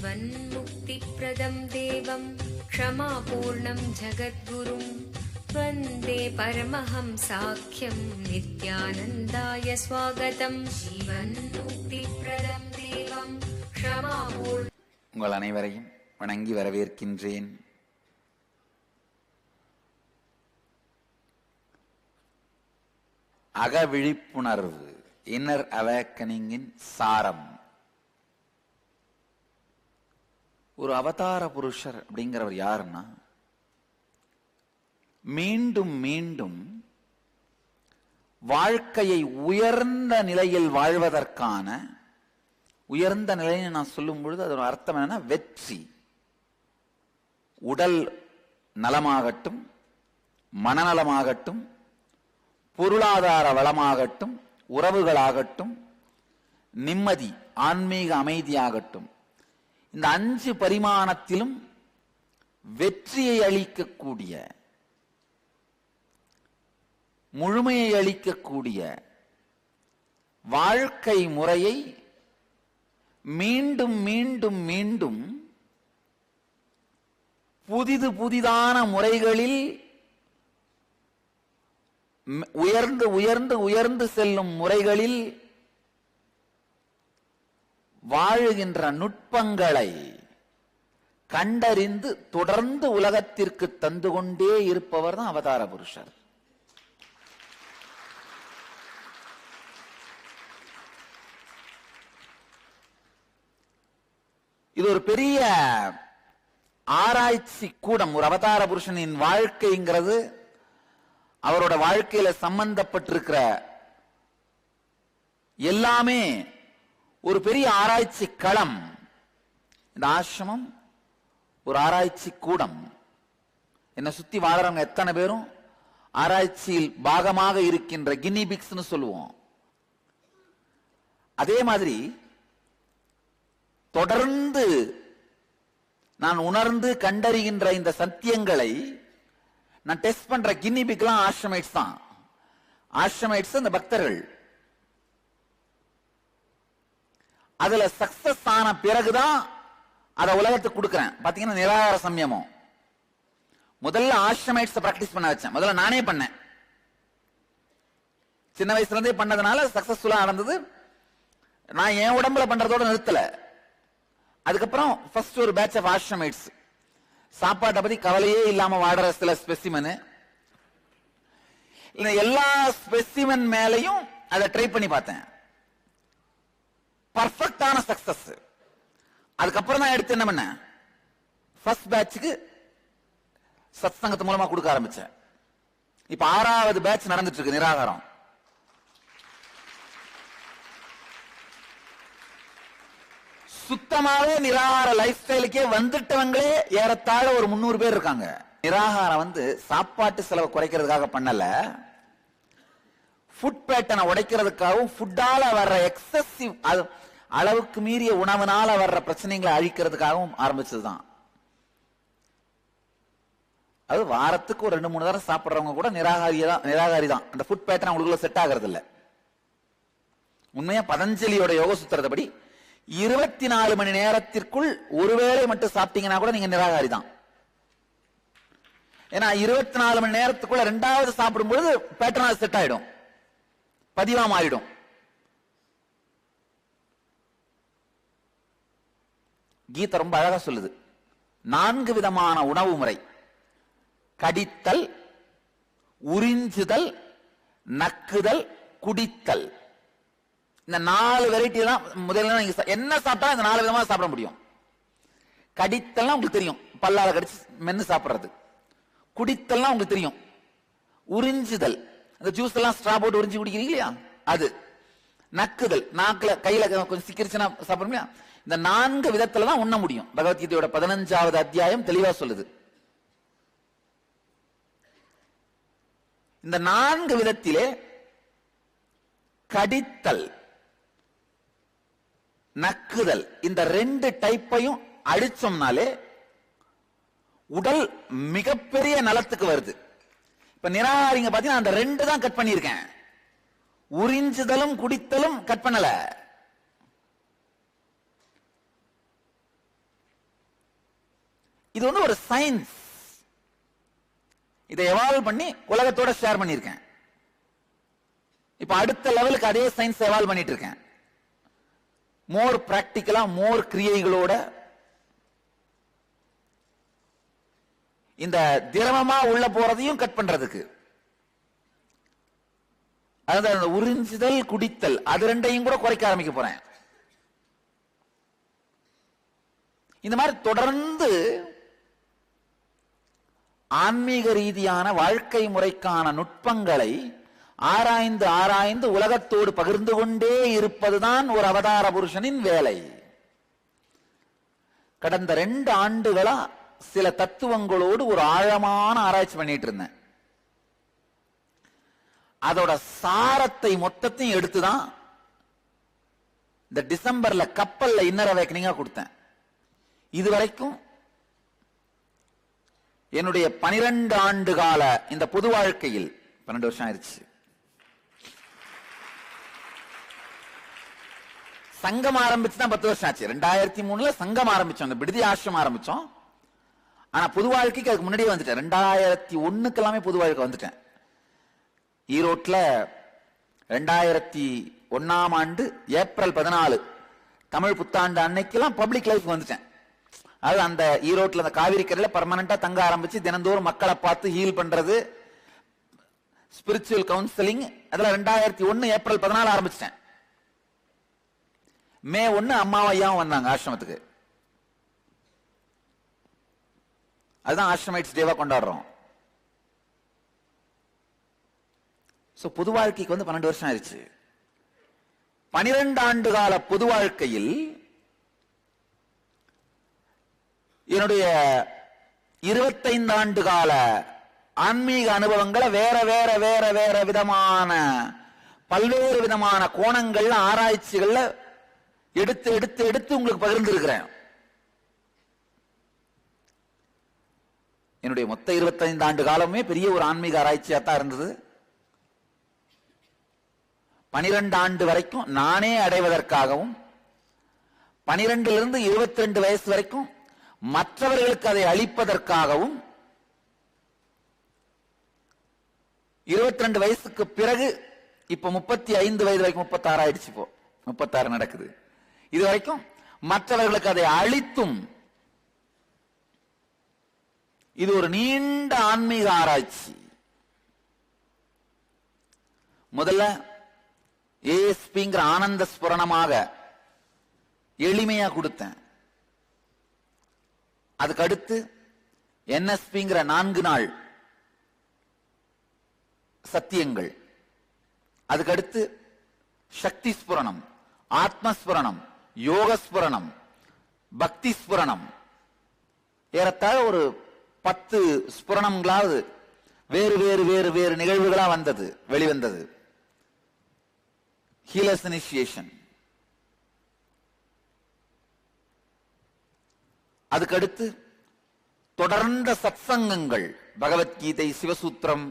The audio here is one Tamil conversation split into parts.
जीवन्मुक्तिप्रदं देवं क्षमापूर्णं जगद्गुरुं वन्दे परमहंसाख्यं नित्यानन्दाय स्वागतं जीवन्मुक्तिप्रदं देवं क्षमापूर्णं. உங்கள் அனைவரையும் வணங்கி வரவேற்கின்றேன். அகவிழிப்புணர்வு, இன்னர் அவேக்கனிங்கின் சாரம். ஒரு அவதார புருஷர் அப்படிங்கிறவர் யாருன்னா, மீண்டும் மீண்டும் வாழ்க்கையை உயர்ந்த நிலையில் வாழ்வதற்கான, உயர்ந்த நிலையை நான் சொல்லும் பொழுது அதோட அர்த்தம் என்னன்னா வெற்றி. உடல் நலமாகட்டும், மனநலமாகட்டும், பொருளாதார வளமாகட்டும், உறவுகளாகட்டும், நிம்மதி ஆன்மீக அமைதியாகட்டும், இந்த 5 பரிமாணத்திலும் வெற்றியை அளிக்கக்கூடிய, முழுமையை அளிக்கக்கூடிய வாழ்க்கை முறையை மீண்டும் மீண்டும் மீண்டும் புதிதான முறைகளில் உயர்ந்து உயர்ந்து உயர்ந்து செல்லும் முறைகளில் வாழுகின்ற நுட்பங்களை கண்டறிந்து தொடர்ந்து உலகத்திற்கு தந்து கொண்டே இருப்பவர் தான் அவதார புருஷர். இது ஒரு பெரிய ஆராய்ச்சி கூடம். ஒரு அவதார புருஷனின் வாழ்க்கைங்கிறது, அவரோட வாழ்க்கையில சம்பந்தப்பட்டிருக்கிற எல்லாமே ஒரு பெரிய ஆராய்ச்சி களம். இந்த ஆசிரமம் ஒரு ஆராய்ச்சி கூடம். என்னை சுத்தி வாழறவங்க எத்தனை பேரும் ஆராய்ச்சியில் பாகமாக இருக்கின்ற கினிபிக்ஸ்னு சொல்லுவோம். அதே மாதிரி தொடர்ந்து நான் உணர்ந்து கண்டறிகின்ற இந்த சத்தியங்களை நான் டெஸ்ட் பண்ற கினிபிக்லாம் ஆஷ்ரமைட்ஸ் தான். ஆஷ்ரமைட்ஸ் இந்த பக்தர்கள். அதுல சக்சஸ் ஆன பிறகுதான் அதை உலகத்துக்கு கொடுக்கிறேன். பாத்தீங்கன்னா நிராகார சம்யமம் முதல்ல ஆஷ்ரமைட்ஸ் பிராக்டிஸ் பண்ண வச்சேன். முதல்ல நானே பண்ணேன். சின்ன வயசுல இருந்தே பண்ணதுனால சக்சஸ்ஃபுல்லா நடந்தது. நான் என் உடம்புல பண்றதோட நிறுத்தல. அதுக்கப்புறம் ஃபர்ஸ்ட் ஒரு பேட்ச் ஆஃப் ஆஷ்ரமைட்ஸ், சாப்பாட்டை பத்தி கவலையே இல்லாம வாடுற சில ஸ்பெசிமன், எல்லா ஸ்பெசிமன் மேலையும் அதை ட்ரை பண்ணி பார்த்தேன். பர்ஃபெக்டான சக்சஸ். அதுக்கப்புறம் தான் எடுத்து என்ன பண்ண, ஃபர்ஸ்ட் பேட்சுக்கு சத்சங்கத்து மூலமா கொடுக்க ஆரம்பிச்சேன். இப்ப 6வது பேட்ச் நடந்துட்டு இருக்கு நிராகாரம். சுத்தமாவே நிராகார லைஃப் ஸ்டைலுக்கே வந்துட்டவங்களே ஏறத்தாழ ஒரு 300 பேர் இருக்காங்க. நிராகாரம் சாப்பாட்டு செலவை குறைக்கிறதுக்காக பண்ணல, ஃபுட் பேட்டர்னை உடைக்கிறதுக்காகவும், ஃபுட்டால வர்ற எக்ஸசிவ் அளவுக்கு மீறிய உணவுனால வர்ற பிரச்சனைகளை அழிக்கிறதுக்காகவும் ஆரம்பிச்சதுதான். அது வாரத்துக்கு ஒரு 2-3 தடவை சாப்பிடுறவங்க கூட நிராகாரி தான். அந்த ஃபுட் பேட்டர்ன் அவங்களுக்குள்ள செட் ஆகிறது இல்ல. உண்மையா பதஞ்சலியோட யோக சூத்திரப்படி 24 மணி நேரத்திற்குள் ஒருவேளை மட்டும் சாப்பிட்டீங்கன்னா கூட நீங்க நிராகாரி தான். ஏன்னா 24 மணி நேரத்துக்குள்ள 2வது சாப்பிடும்போது பேட்டர்ன் செட் ஆயிடும், பதிவா மாறிடும். கீதை ரொம்ப அழகா சொல்லுது. 4 விதமான உணவு முறை: கடித்தல், உறிஞ்சுதல், நக்குதல், குடித்தல். இந்த 4 வெரைட்டி தான். முதல்ல நீங்க என்ன சாப்பிட்டா இந்த 4 விதமா சாப்பிட முடியும். கடித்தல்னா உங்களுக்கு தெரியும், பல்லால கடிச்சு மென்னு சாப்பிடுறது. குடித்தல்னா உங்களுக்கு தெரியும், உறிஞ்சுதல், அந்த ஜூஸ் எல்லாம் ஸ்ட்ரா போட்டு உறிஞ்சி குடிக்கிறீங்க இல்லையா, அது. நக்குதல், நாக்குல கையில கொஞ்சம் சிக்கிருச்சுன்னா சாப்பிடுங்க. இந்த 4 விதத்துல தான் உண்ண முடியும். பகவத்கீதையோட 15வது அத்தியாயம் தெளிவா சொல்லுது. இந்த 4 விதத்திலே கடித்தல், நக்குதல், இந்த 2 டைப்பையும் அழிச்சோம்னாலே உடல் மிகப்பெரிய நலத்துக்கு வருது. இப்ப நிராகாரிங்க பாத்தீங்கன்னா அந்த 2 தான் கட் பண்ணியிருக்கேன். உறிஞ்சுதலும் குடித்தலும் கட் பண்ணல. இது வந்து ஒரு சயின்ஸ். இதை எவால்வ் பண்ணி உலகத்தோட ஷேர் பண்ணியிருக்கேன். இப்ப அடுத்த லெவலுக்கு அதே சயின்ஸ் எவால்வ் பண்ணிட்டு இருக்கேன். மோர் பிராக்டிக்கலா, மோர் கிரியைகளோட இந்த திரவமா உள்ள போறதையும் கட் பண்றதுக்கு, அதாவது உறிஞ்சுதல் குடித்தல் அது ரெண்டையும் கூட குறைக்க ஆரம்பிக்க போறேன். இந்த மாதிரி தொடர்ந்து ஆன்மீக ரீதியான வாழ்க்கை முறைக்கான நுட்பங்களை ஆராய்ந்து ஆராய்ந்து உலகத்தோடு பகிர்ந்து கொண்டே இருப்பதுதான் ஒரு அவதார புருஷனின் வேலை. கடந்த 2 ஆண்டுகளா சில தத்துவங்களோடு ஒரு ஆழமான ஆராய்ச்சி பண்ணிட்டு இருந்தேன். அதோட சாரத்தை மொத்தத்தையும் எடுத்துதான் இந்த டிசம்பர்ல கப்பல்ல இன்னர் அவேக்கனிங்கா கொடுத்தேன். இதுவரைக்கும் என்னுடைய 12 ஆண்டு கால இந்த பொது வாழ்க்கையில் 12 வருஷம் ஆயிடுச்சு. சங்கம் ஆரம்பிச்சு தான் 10 வருஷம் ஆச்சு. 2003 சங்கம் ஆரம்பிச்சோம், இந்த விடுதி ஆசிரமம் ஆரம்பிச்சோம். ஆனா பொது வாழ்க்கைக்கு அதுக்கு முன்னாடியே வந்துட்டேன். 2001 எல்லாமே பொது வாழ்க்கை வந்துட்டேன். ஈரோட்ல 2001 ஆண்டு ஏப்ரல் 14 தமிழ் புத்தாண்டு அன்னைக்கெல்லாம் பப்ளிக் லைஃப் வந்துட்டேன். அது அந்த ஈரோட்ல அந்த காவிரி கரையில பர்மனண்டா தங்க ஆரம்பிச்சு தினந்தோறும் மக்களை பார்த்து ஹீல் பண்றது, ஸ்பிரிச்சுவல் கவுன்சிலிங், அதுல 2001 ஏப்ரல் 14 ஆரம்பிச்சிட்டேன். மே 1 அம்மாவும் ஐயாவும் வந்தாங்க ஆசிரமத்துக்கு. அதுதான் ஆசிரமைட்ஸ் டேவா கொண்டாடுறோம். பொது வாழ்க்கைக்கு வந்து 12 வருஷம் ஆயிடுச்சு. 12 ஆண்டு கால பொது வாழ்க்கையில் என்னுடைய 25 ஆண்டு கால ஆன்மீக அனுபவங்களை வேற வேற வேற வேற விதமான பல்வேறு விதமான கோணங்கள்ல ஆராய்ச்சிகள்ல எடுத்து எடுத்து எடுத்து உங்களுக்கு பகிர்ந்து இருக்கிறேன். என்னுடைய மொத்த 25 ஆண்டு காலமே பெரிய ஒரு ஆன்மீக ஆராய்ச்சியா தான் இருந்தது. 12 ஆண்டு வரைக்கும் நானே அடைவதற்காகவும், 12 22 வயசு வரைக்கும் மற்றவர்களுக்கு அதை அளிப்பதற்காகவும், 22 வயசுக்கு பிறகு இப்ப 35 வயது வரைக்கும் 36 ஆயிடுச்சு. இப்போ 36 நடக்குது. இது வரைக்கும் மற்றவர்களுக்கு அதை அளித்தும் இது ஒரு நீண்ட ஆன்மீக ஆராய்ச்சி. முதல்ல ஏஎஸ்பிங்கிற ஆனந்த ஸ்புரணமாக எளிமையா கொடுத்தேன். அதுக்கு அடுத்து என்எஸ்பிங்கிற 4 நாள் சத்தியங்கள், அதுக்கு அடுத்து சக்தி ஸ்புரணம், ஆத்மஸ்புரணம், யோகஸ்புரணம், பக்தி ஸ்புரணம், ஏறத்தாழ ஒரு 10 ஸ்புரணங்களாவது வேறு வேறு வேறு வேறு நிகழ்வுகளா வந்தது, வெளிவந்தது. ஹீலர்ஸ் இனிஷியேஷன், அதுக்கடுத்து தொடர்ந்த சத்சங்கங்கள், பகவத்கீதை, சிவசூத்திரம்,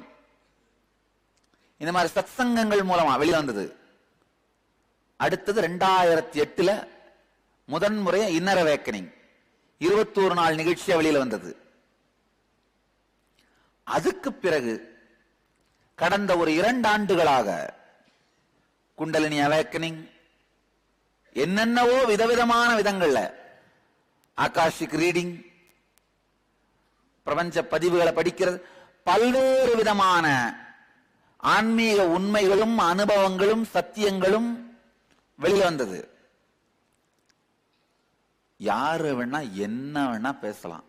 இந்த மாதிரி சத்சங்கங்கள் மூலமா வெளிவந்தது. அடுத்தது 2008 முதன்முறையா இன்னர் அவேக்கனிங் 21 நாள் நிகழ்ச்சியா வெளியில வந்தது. அதுக்கு பிறகு கடந்த ஒரு 2 ஆண்டுகளாக குண்டலினி அவேக்கனிங், என்னென்னவோ விதவிதமான விதங்கள்ல ஆகாஷிக் ரீடிங், பிரபஞ்ச பதிவுகளை படிக்கிறது, பல்வேறு விதமான ஆன்மீக உண்மைகளும் அனுபவங்களும் சத்தியங்களும் வெளியில வந்தது. யாரு வேணா என்ன வேணா பேசலாம்.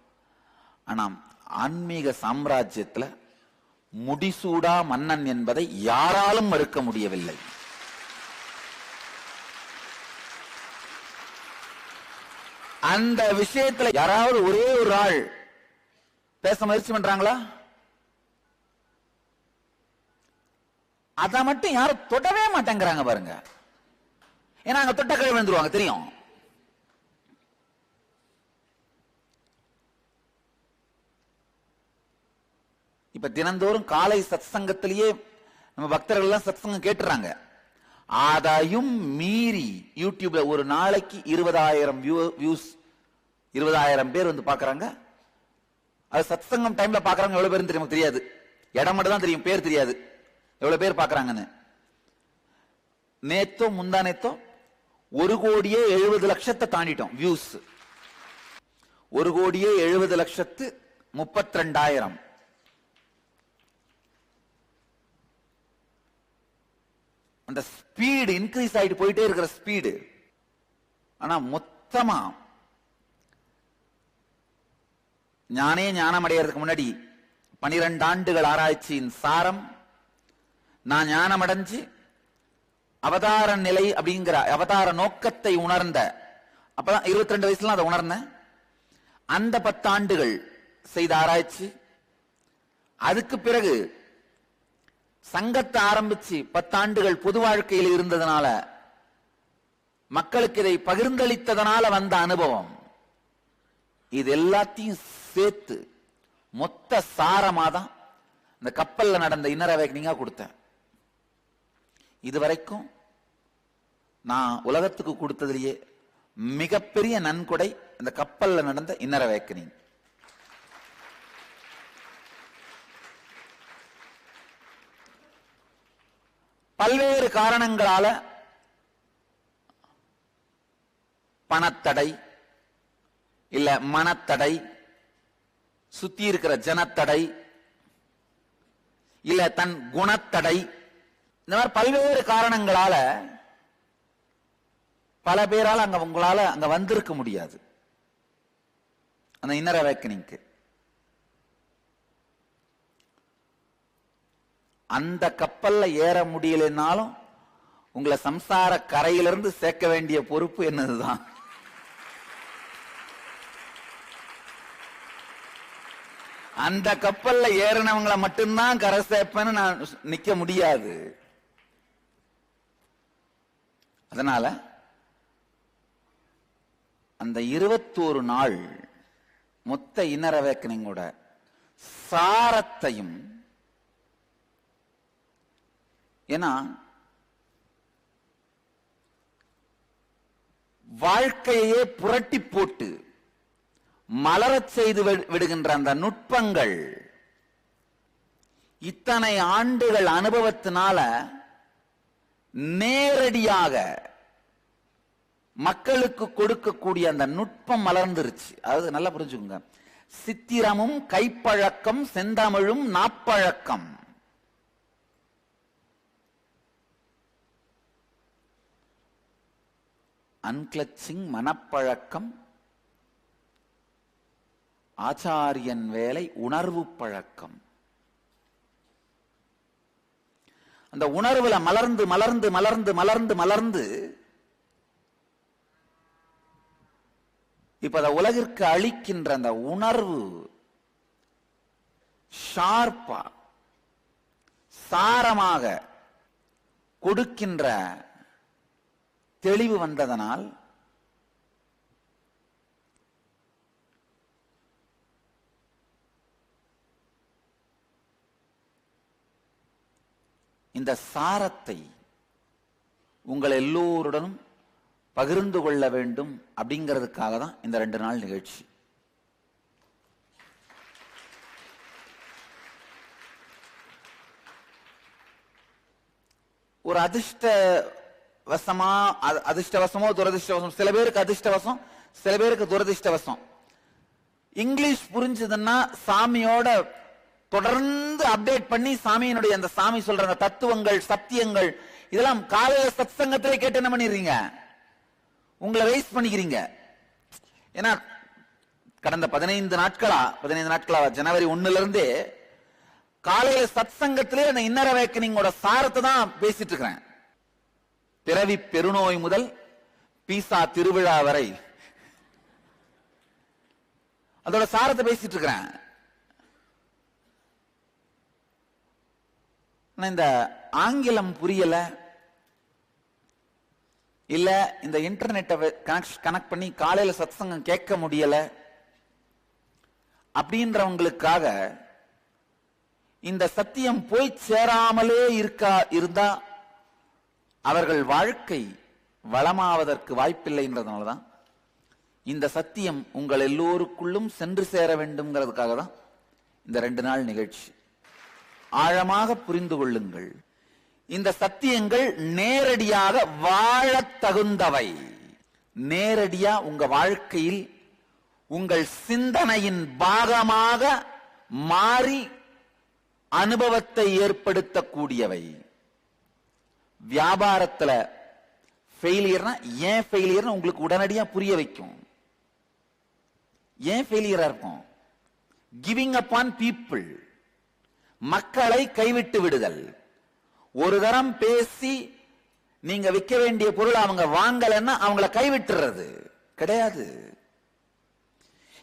ஆனா ஆன்மீக சாம்ராஜ்யத்துல முடிசூடா மன்னன் என்பதை யாராலும் மறுக்க முடியவில்லை. அந்த விஷயத்துல யாராவது ஒரே ஒரு ஆள் பேச முயற்சி பண்றாங்களா? அத மட்டும் யாரும் தொடவே மாட்டேங்கிறாங்க பாருங்க. ஏன்னா அங்க தொட்ட கீழே விழுந்துருவாங்க, தெரியும். இப்ப தினந்தோறும் காலை சத்சங்கத்திலேயே நம்ம பக்தர்கள் எல்லாம் சத்சங்கம் கேட்டுறாங்க. அதையும் மீறி யூடியூப்ல ஒரு நாளைக்கு 20,000 வியூஸ், 20,000 பேர் வந்து பாக்குறாங்க. அது சத்சங்கம் டைம்ல பாக்குறவங்க எவ்வளவு பேரும் தெரியும் தெரியாது. இடம் மட்டும் தான் தெரியும், பேர் தெரியாது எவ்வளவு பேர் பாக்குறாங்கன்னு. நேத்தோ முந்தா நேத்தோ 1,70,00,000 தாண்டிட்டோம் வியூஸ். 1,70,32,000. அந்த ஸ்பீடு இன்க்ரீஸ் ஆயிட்டு போயிட்டே இருக்கிற ஸ்பீடு. ஆனா மொத்தமா ஞானம் அடையறதுக்கு முன்னாடி 12 ஆண்டுகள் ஆராய்ச்சியின் சாரம், நான் ஞானம் அடைஞ்சு அவதார நிலை அப்படிங்கிற அவதார நோக்கத்தை உணர்ந்த, அப்பதான் 22 வயசுல அதை உணர்ந்தேன். அந்த 10 ஆண்டுகள் செய்த ஆராய்ச்சி, அதுக்கு பிறகு சங்கத்தை ஆரம்பிச்சு 10 ஆண்டுகள் பொது வாழ்க்கையில் இருந்ததுனால, மக்களுக்கு இதை பகிர்ந்தளித்ததனால வந்த அனுபவம், இது எல்லாத்தையும் சேர்த்து மொத்த சாரமாதான் இந்த கப்பல்ல நடந்த இன்னர் அவேக்கனிங்கா கொடுத்தேன். இதுவரைக்கும் நான் உலகத்துக்கு கொடுத்ததிலேயே மிகப்பெரிய நன்கொடை இந்த கப்பல்ல நடந்த இன்னர் அவேக்கனிங். பல்வேறு காரணங்களால பணத்தடை, இல்ல மனத்தடை, சுத்தி இருக்கிற ஜனத்தடை, இல்ல தன் குணத்தடை, இந்த மாதிரி பல்வேறு காரணங்களால பல பேரால் அங்க உங்களால அங்க வந்திருக்க முடியாது அந்த இன்னர் அவேக்கனிங்க்கு. அந்த கப்பல்ல ஏற முடியலனாலும் உங்களை சம்சார கரையிலிருந்து சேர்க்க வேண்டிய பொறுப்பு என்னதுதான். அந்த கப்பல்ல ஏறினவங்களை மட்டும்தான் கரை சேர்ப்பேன்னு நான் நிக்க முடியாது. அதனால அந்த 21 நாள் மொத்த இன்னர் அவேக்கனிங்கோட சாரத்தையும், ஏன்னா வாழ்க்கையே புரட்டி போட்டு மலரச் செய்து விடுகின்ற அந்த நுட்பங்கள் இத்தனை ஆண்டுகள் அனுபவத்தினால நேரடியாக மக்களுக்கு கொடுக்கக்கூடிய அந்த நுட்பம் மலர்ந்துருச்சு. அதாவது நல்லா புரிஞ்சுக்கோங்க, சித்திரமும் கைப்பழக்கம் செந்தமிழும் நாப்பழக்கம். அன்கிளச்சிங் மனப்பழக்கம், ஆச்சாரியன் வேலை உணர்வு பழக்கம். அந்த உணர்வுல மலர்ந்து மலர்ந்து மலர்ந்து மலர்ந்து மலர்ந்து இப்ப அந்த உலகிற்கு அளிக்கின்ற அந்த உணர்வு ஷார்ப்பா சாரமாக கொடுக்கின்ற தெளிவு வந்ததனால் இந்த சாரத்தை உங்கள் எல்லோருடனும் பகிர்ந்து கொள்ள வேண்டும் அப்படிங்கிறதுக்காக தான் இந்த 2 நாள் நிகழ்ச்சி. ஒரு அதிர்ஷ்டவசமோ துரதிர்ஷ்டவசம், சில பேருக்கு அதிர்ஷ்டவசம், சில பேருக்கு துரதிர்ஷ்டவசம். இங்கிலீஷ் புரிஞ்சதுன்னா சாமியோட தொடர்ந்து அப்டேட் பண்ணி சாமியினுடைய அந்த சாமி சொல்ற தத்துவங்கள் சத்தியங்கள் இதெல்லாம் காலையில சத்சங்கத்திலே கேட்டு என்ன பண்ணிடுறீங்க, உங்களை வேஸ்ட் பண்ணிக்கிறீங்க. ஏன்னா கடந்த 15 நாட்களா ஜனவரி 1ல இருந்தே காலையில சத்சங்கத்திலே அந்த இன்னர் அவேக்கனிங்கோட சாரத்தை தான் பேசிட்டு இருக்கிறேன். பிறவி பெருநோய் முதல் பீசா திருவிழா வரை அதோட சாரத்தை பேசிட்டு இருக்கிறேன். இந்த ஆங்கிலம் புரியல, இல்ல இந்த இன்டர்நெட்டை கனெக்ட் பண்ணி காலையில சத்சங்கம் கேட்க முடியல அப்படின்றவங்களுக்காக இந்த சத்தியம் போய் சேராமலே இருந்தா அவர்கள் வாழ்க்கை வளமாவதற்கு வாய்ப்பில்லைன்றதுனாலதான் இந்த சத்தியம் உங்கள் எல்லோருக்குள்ளும் சென்று சேர வேண்டும்ங்கிறதுக்காக தான் இந்த 2 நாள் நிகழ்ச்சி. ஆழமாக புரிந்து கொள்ளுங்கள். இந்த சத்தியங்கள் நேரடியாக வாழத் தகுந்தவை. நேரடியா உங்க வாழ்க்கையில் உங்கள் சிந்தனையின் பாகமாக மாறி அனுபவத்தை ஏற்படுத்தக்கூடியவை. வியாபாரத்துல ஃபெயிலியர்னா ஏன் ஃபெயிலியர்னு உங்களுக்கு உடனடியா புரிய வைக்கும். ஏன் ஃபெயிலியரா இருக்கும்? கிவிங் அப் ஆன் பீப்புள், மக்களை கைவிட்டு விடுதல். ஒரு தரம் பேசி நீங்க விற்க வேண்டிய பொருள் அவங்க வாங்கலன்னா அவங்கள கைவிட்டுறது கிடையாது.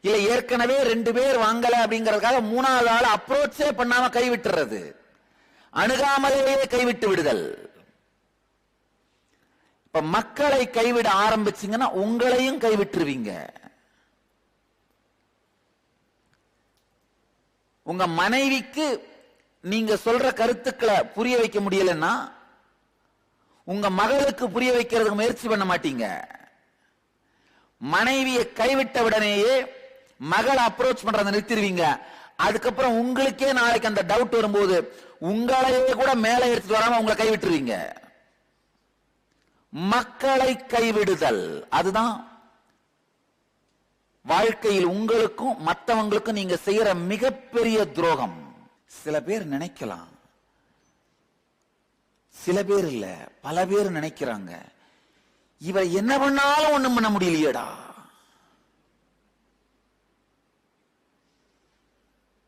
இல்ல ஏற்கனவே 2 பேர் வாங்கல அப்படிங்கறதுக்காக 3வது ஆள் அப்ரோச்சே பண்ணாம கைவிட்டுறது, அணுகாமலேயே கைவிட்டு விடுதல். இப்ப மக்களை கைவிட ஆரம்பிச்சீங்கன்னா உங்களையும் கைவிட்டுருவீங்க. உங்க மனைவிக்கு நீங்க சொல்ற கருத்துக்களை புரிய வைக்க முடியலன்னா உங்க மகளுக்கு புரிய வைக்கிறதுக்கு முயற்சி பண்ண மாட்டீங்க. மனைவியை கைவிட்ட உடனேயே மகளை அப்ரோச் பண்றதை நிறுத்திடுவீங்க. அதுக்கப்புறம் உங்களுக்கே நாளைக்கு அந்த டவுட் வரும்போது உங்களையே கூட மேலே எடுத்துட்டு வராம உங்களை கைவிட்டுருவீங்க. மக்களை கைவிடுதல் அதுதான் வாழ்க்கையில் உங்களுக்கும் மற்றவங்களுக்கும் நீங்க செய்யற மிகப்பெரிய துரோகம். சில பேர் நினைக்கலாம், சில பேர் இல்ல பல பேர் நினைக்கிறாங்க, இவர் என்ன பண்ணாலும் ஒண்ணும் பண்ண முடியலையேடா,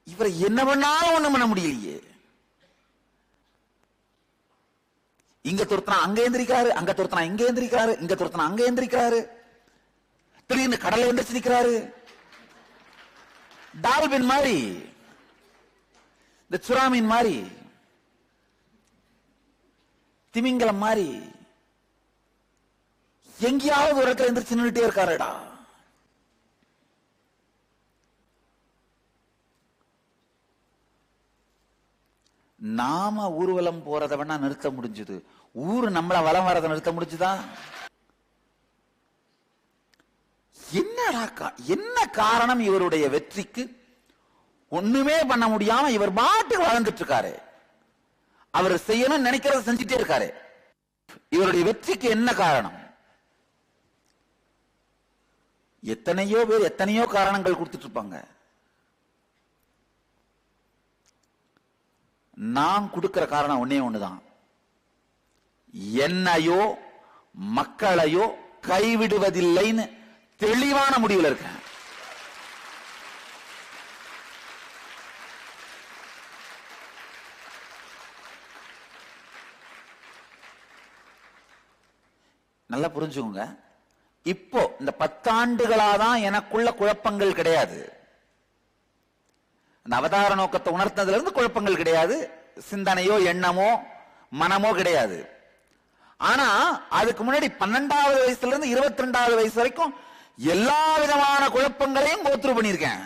இவர் என்ன பண்ணாலும் ஒண்ணும் பண்ண முடியலையே. இங்க துரத்தனா அங்க எந்திரிக்கிறாரு, அங்க துரத்தனா இங்க எந்திரிக்கிறாரு, இங்க துரத்தனா அங்க எந்திரிக்கிறாரு, திடீர்னு கடலை எந்திரிச்சு நிக்கிறாரு. டால்பின் மாதிரி, இந்த சுறாமீன் மாதிரி, திமிங்கலம் மாதிரி எங்கேயாவது ஒரு இடத்துல எந்திரிச்சு நின்றுட்டே இருக்காருடா. நாம ஊர்வலம் போறத வேணா நிறுத்த முடிஞ்சது, ஊரு நம்மள வலம் வரதை நிறுத்த முடிஞ்சுதா? என்ன காரணம் இவருடைய வெற்றிக்கு? ஒண்ணுமே பண்ண முடியாம இவர் பாட்டுக்கு வாழ்ந்துட்டு இருக்காரு. அவர் செய்யணும் நினைக்கிறத செஞ்சுட்டே இருக்காரு. இவருடைய வெற்றிக்கு என்ன காரணம்? எத்தனையோ பேர் எத்தனையோ காரணங்கள் கொடுத்துட்டு இருப்பாங்க. நான் கொடுக்கிற காரணம் ஒன்னே ஒண்ணுதான், என்னையோ மக்களையோ கைவிடுவதில்லைன்னு தெளிவான முடிவில் இருக்கேன். நல்லா புரிஞ்சுக்கோங்க. இப்போ இந்த 10 ஆண்டுகளாதான் எனக்குள்ள குழப்பங்கள் கிடையாது. அந்த அவதார நோக்கத்தை உணர்த்ததுல இருந்து குழப்பங்கள் கிடையாது, சிந்தனையோ எண்ணமோ மனமோ கிடையாது. ஆனா அதுக்கு முன்னாடி 12வது வயசுல இருந்து 22வது வயசு வரைக்கும் எல்லா விதமான குழப்பங்களையும் கோத்ரூ பண்ணியிருக்கேன்.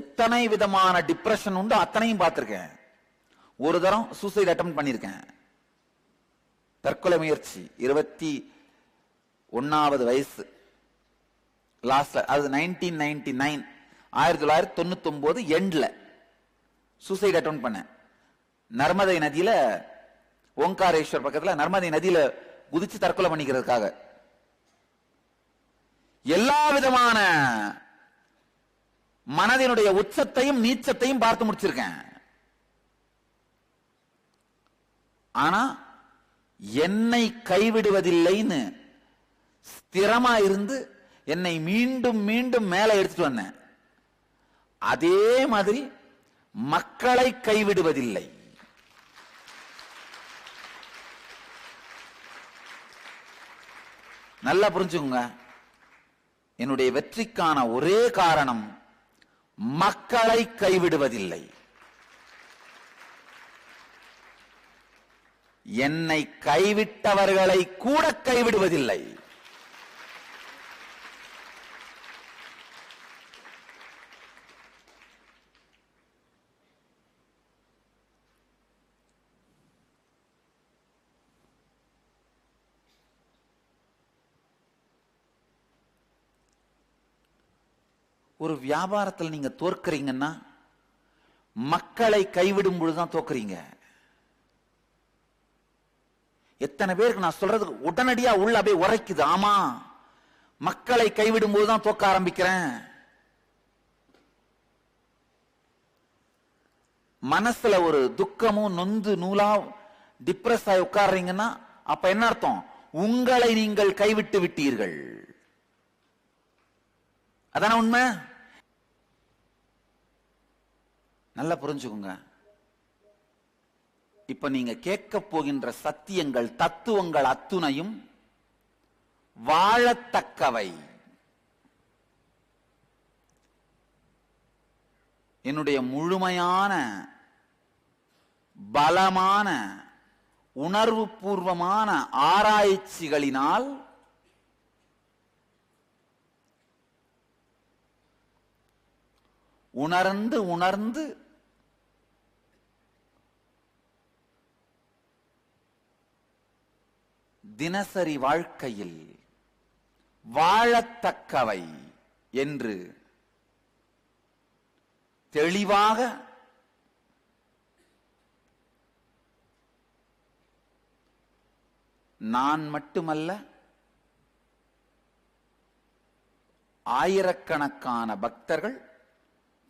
எத்தனை விதமான டிப்ரெஷன் உண்டு அத்தனையும் பார்த்திருக்கேன். ஒரு தரம் சூசைட் அட்டெம்ப்ட் பண்ணியிருக்கேன், தற்கொலை முயற்சி. 21வது வயசு லாஸ்ட்ல, அது 1999 1999 எண்ட்ல சூசைட் அட்டெம்ப்ட் பண்ணேன். நர்மதை நதியில, ஓங்காரேஸ்வர் பக்கத்துல நர்மதை நதியில குதிச்சு தற்கொலை பண்ணிக்கிறதுக்காக. எல்லா விதமான மனதினுடைய உச்சத்தையும் நீச்சத்தையும் பார்த்து முடிச்சிருக்கேன். ஆனா என்னை கைவிடுவதில்லைன்னு ஸ்திரமா இருந்து என்னை மீண்டும் மீண்டும் மேலே எடுத்துட்டு வந்தேன். அதே மாதிரி மக்களை கைவிடுவதில்லை. நல்லா புரிஞ்சுங்க. என்னுடைய வெற்றிக்கான ஒரே காரணம் மக்களை கைவிடுவதில்லை. என்னை கைவிட்டவர்களை கூட கைவிடுவதில்லை. ஒரு வியாபாரத்தில் நீங்க தோற்கறீங்கன்னா மக்களை கைவிடும் பொழுதுதான் தோக்குறீங்க. எத்தனை பேருக்கு நான் சொல்றது உடனடியா உள்ள அப்படியே உரைக்குது. ஆமா, மக்களை கைவிடும் போதுதான் தோக்க ஆரம்பிக்கிறேன். மனசுல ஒரு துக்கமும் நொந்து நூலா டிப்ரெஸ் ஆகி உட்கார்றீங்கன்னா அப்ப என்ன அர்த்தம்? உங்களை நீங்கள் கைவிட்டு விட்டீர்கள். அதான உண்மை? நல்லா புரிஞ்சுக்குங்க. இப்ப நீங்க கேட்க போகின்ற சத்தியங்கள், தத்துவங்கள் அத்துணையும் வாழத்தக்கவை. என்னுடைய முழுமையான பலமான உணர்வு பூர்வமான ஆராய்ச்சிகளினால் உணர்ந்து உணர்ந்து தினசரி வாழ்க்கையில் வாழத்தக்கவை என்று தெளிவாக நான் மட்டுமல்ல, ஆயிரக்கணக்கான பக்தர்கள்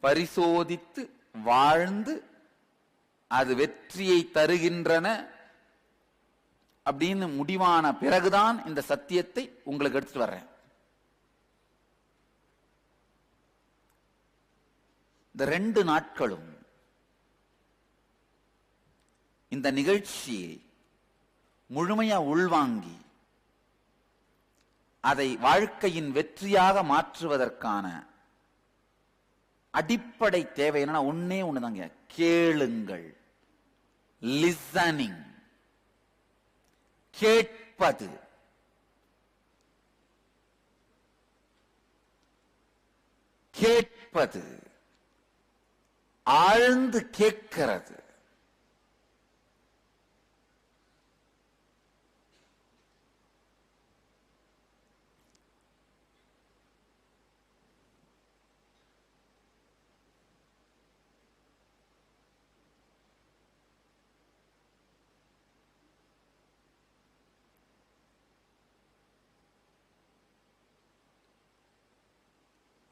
பரிசோதித்து வாழ்ந்து அது வெற்றியை தருகின்றன அப்படின்னு முடிவான பிறகுதான் இந்த சத்தியத்தை உங்களுக்கு எடுத்துட்டு வர்றேன். இந்த 2 நாட்களும் இந்த நிகழ்ச்சியை முழுமையா உள்வாங்கி அதை வாழ்க்கையின் வெற்றியாக மாற்றுவதற்கான அடிப்படை தேவை என்னன்னா ஒன்னே ஒண்ணுதாங்க, கேளுங்கள். லிசனிங், கேட்பது. கேட்பது, ஆழ்ந்து கேட்கிறது.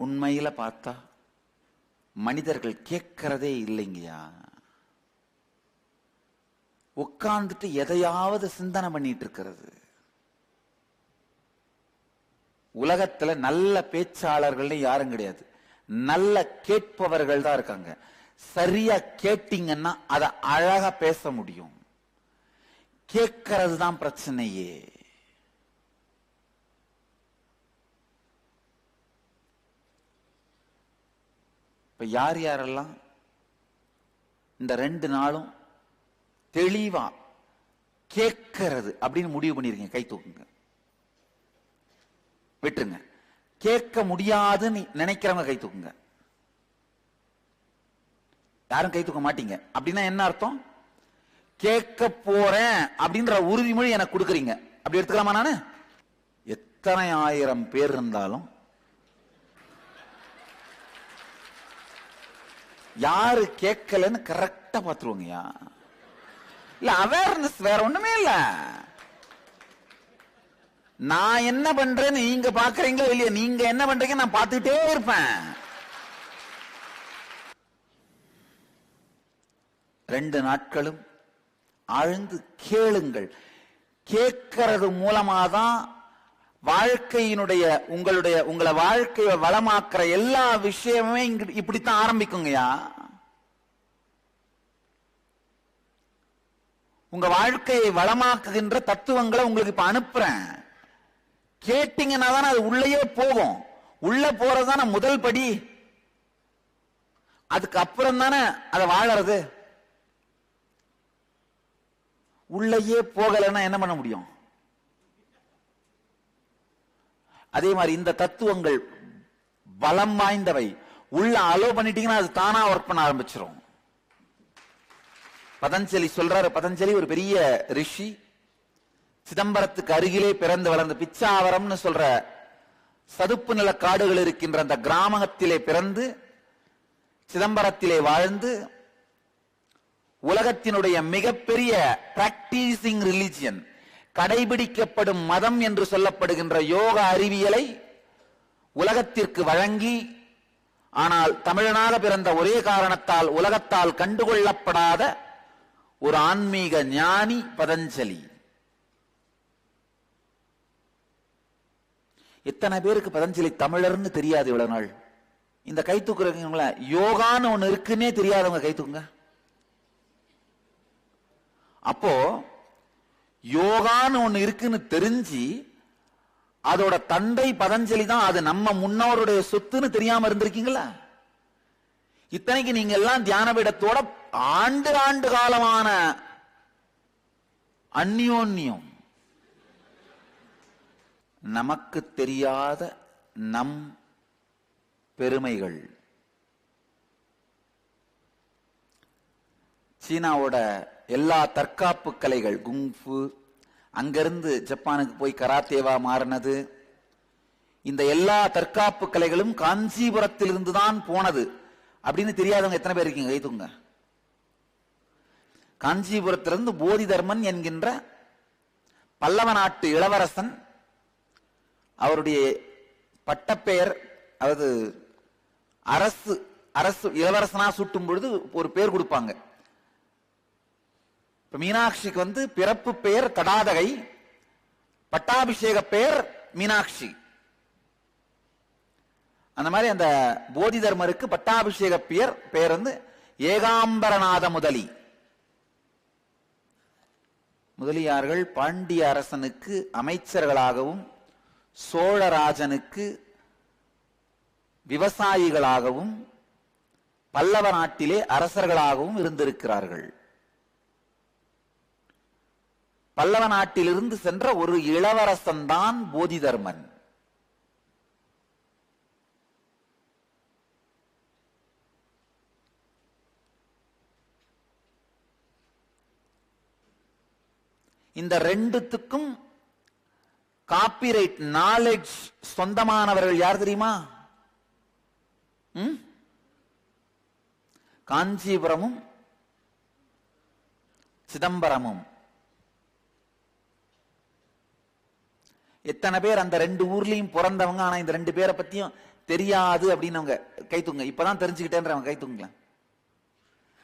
உண்மையில பார்த்தா மனிதர்கள் கேட்கிறதே இல்லைங்கயா. உட்கார்ந்துட்டு எதையாவது சிந்தனை பண்ணிட்டு இருக்கிறது. உலகத்துல நல்ல பேச்சாளர்கள் யாரும் கிடையாது, நல்ல கேட்பவர்கள் தான் இருக்காங்க. சரியா கேட்டீங்கன்னா அதை அழகா பேச முடியும். கேட்கறது தான் பிரச்சனையே. இப்ப யார் யாரெல்லாம் இந்த 2 நாளும் தெளிவா கேட்கிறது அப்படின்னு முடிவு பண்ணிருக்கீங்க? கை தூக்குங்க. விட்டுருங்க. கேட்க முடியாதுன்னு நினைக்கிறவங்க கை தூக்குங்க. யாரும் கை தூக்க மாட்டீங்க. அப்படின்னா என்ன அர்த்தம்? கேட்க போறேன் அப்படின்ற உறுதிமொழி எனக்கு கொடுக்குறீங்க. அப்படி எடுத்துக்கலாமா? நானு எத்தனை ஆயிரம் பேர் இருந்தாலும் யாரு கேட்கலன்னு கரெக்டா பாத்துருவாங்கயா. இல்ல, அவேர்னஸ் வேற ஒண்ணுமே இல்ல. நான் என்ன பண்றேன்னு நீங்க பாக்குறீங்களோ இல்லையா, நீங்க என்ன பண்றீங்க நான் பார்த்துட்டே இருப்பேன். 2 நாட்களும் ஆழ்ந்து கேளுங்கள். கேட்கறது மூலமாதான் வாழ்க்கையினுடைய உங்களை வாழ்க்கையை வளமாக்குற எல்லா விஷயமுமே இப்படித்தான் ஆரம்பிக்குங்கயா. உங்க வாழ்க்கையை வளமாக்குகின்ற தத்துவங்களை உங்களுக்கு இப்ப அனுப்புறேன். கேட்டீங்கன்னா தானே அது உள்ளேயே போகும். உள்ள போறதுதானே முதல் படி. அதுக்கு அப்புறம் தானே அதை வாழறது. உள்ளேயே போகலைன்னா என்ன பண்ண முடியும்? அதே மாதிரி இந்த தத்துவங்கள் பலம் வாய்ந்தவை. உள்ள அலோ பண்ணிட்டீங்கன்னா அது தானா ஒர்க் பண்ண ஆரம்பிச்சிடும். பதஞ்சலி சொல்றாரு. பதஞ்சலி ஒரு பெரிய ரிஷி. சிதம்பரத்துக்கு அருகிலே பிறந்து வளர்ந்த பிச்சாவரம்னு சொல்ற சதுப்பு நில காடுகள் இருக்கின்ற அந்த கிராமத்திலே பிறந்து சிதம்பரத்திலே வாழ்ந்து உலகத்தினுடைய மிகப்பெரிய பிராக்டிசிங் ரிலிஜியன், கடைபிடிக்கப்படும் மதம் என்று சொல்லப்படுகின்ற யோக அறிவியலை உலகத்திற்கு வழங்கி, ஆனால் தமிழனாக பிறந்த ஒரே காரணத்தால் உலகத்தால் கண்டுகொள்ளப்படாத ஒரு ஆன்மீக ஞானி பதஞ்சலி. எத்தனை பேருக்கு பதஞ்சலி தமிழர்னு தெரியாது இவ்வளவு நாள்? இந்த கை தூக்குறவங்கள யோகான்னு ஒண்ணு இருக்குன்னே தெரியாதவங்க கை தூக்குங்க. அப்போ யோகான்னு ஒண்ணு இருக்குன்னு தெரிஞ்சு அதோட தந்தை பதஞ்சலி தான், அது நம்ம முன்னோருடைய சொத்துன்னு தெரியாம இருந்திருக்கீங்களா? இத்தனைக்கு நீங்க எல்லாம் தியான பீடத்தோட ஆண்டு ஆண்டு காலமான அந்யோன்யம், நமக்கு தெரியாத நம் பெருமைகள். சீனாவோட எல்லா தற்காப்பு கலைகள், குங்ஃபு, அங்கிருந்து ஜப்பானுக்கு போய் கராத்தேவா மாறினது, இந்த எல்லா தற்காப்பு கலைகளும் காஞ்சிபுரத்திலிருந்து தான் போனது அப்படின்னு தெரியாதவங்க எத்தனை பேர் இருக்கீங்க? கைதுங்க. காஞ்சிபுரத்திலிருந்து போதி தர்மன் என்கின்ற பல்லவ நாட்டு இளவரசன், அவருடைய பட்டப்பெயர், அதாவது அரசு அரசு இளவரசனா சூட்டும் பொழுது ஒரு பேர் கொடுப்பாங்க. இப்ப மீனாட்சிக்கு வந்து பிறப்பு பெயர் தடாதகை, பட்டாபிஷேக பெயர் மீனாட்சி. அந்த மாதிரி அந்த போதி தர்மருக்கு பட்டாபிஷேக பெயர் வந்து ஏகாம்பரநாத முதலி. முதலியார்கள் பாண்டிய அரசனுக்கு அமைச்சர்களாகவும் சோழராஜனுக்கு விவசாயிகளாகவும் பல்லவ நாட்டிலே அரசர்களாகவும் இருந்திருக்கிறார்கள். பல்லவ நாட்டிலிருந்து சென்ற ஒரு இளவரசன் தான் போதி தர்மன். இந்த ரெண்டுத்துக்கும் காப்பிரைட் நாலேஜ் சொந்தமானவர்கள் யார் தெரியுமா? காஞ்சிபுரமும் சிதம்பரமும். எத்தனை பேர் அந்த ரெண்டு ஊர்லயும் பிறந்தவங்க, ஆனா இந்த ரெண்டு பேரை பத்தியும் தெரியாது அப்படின்னு அவங்க கை தூங்க. இப்பதான் தெரிஞ்சுக்கிட்டேன்றவங்க கை தூங்கலாம்.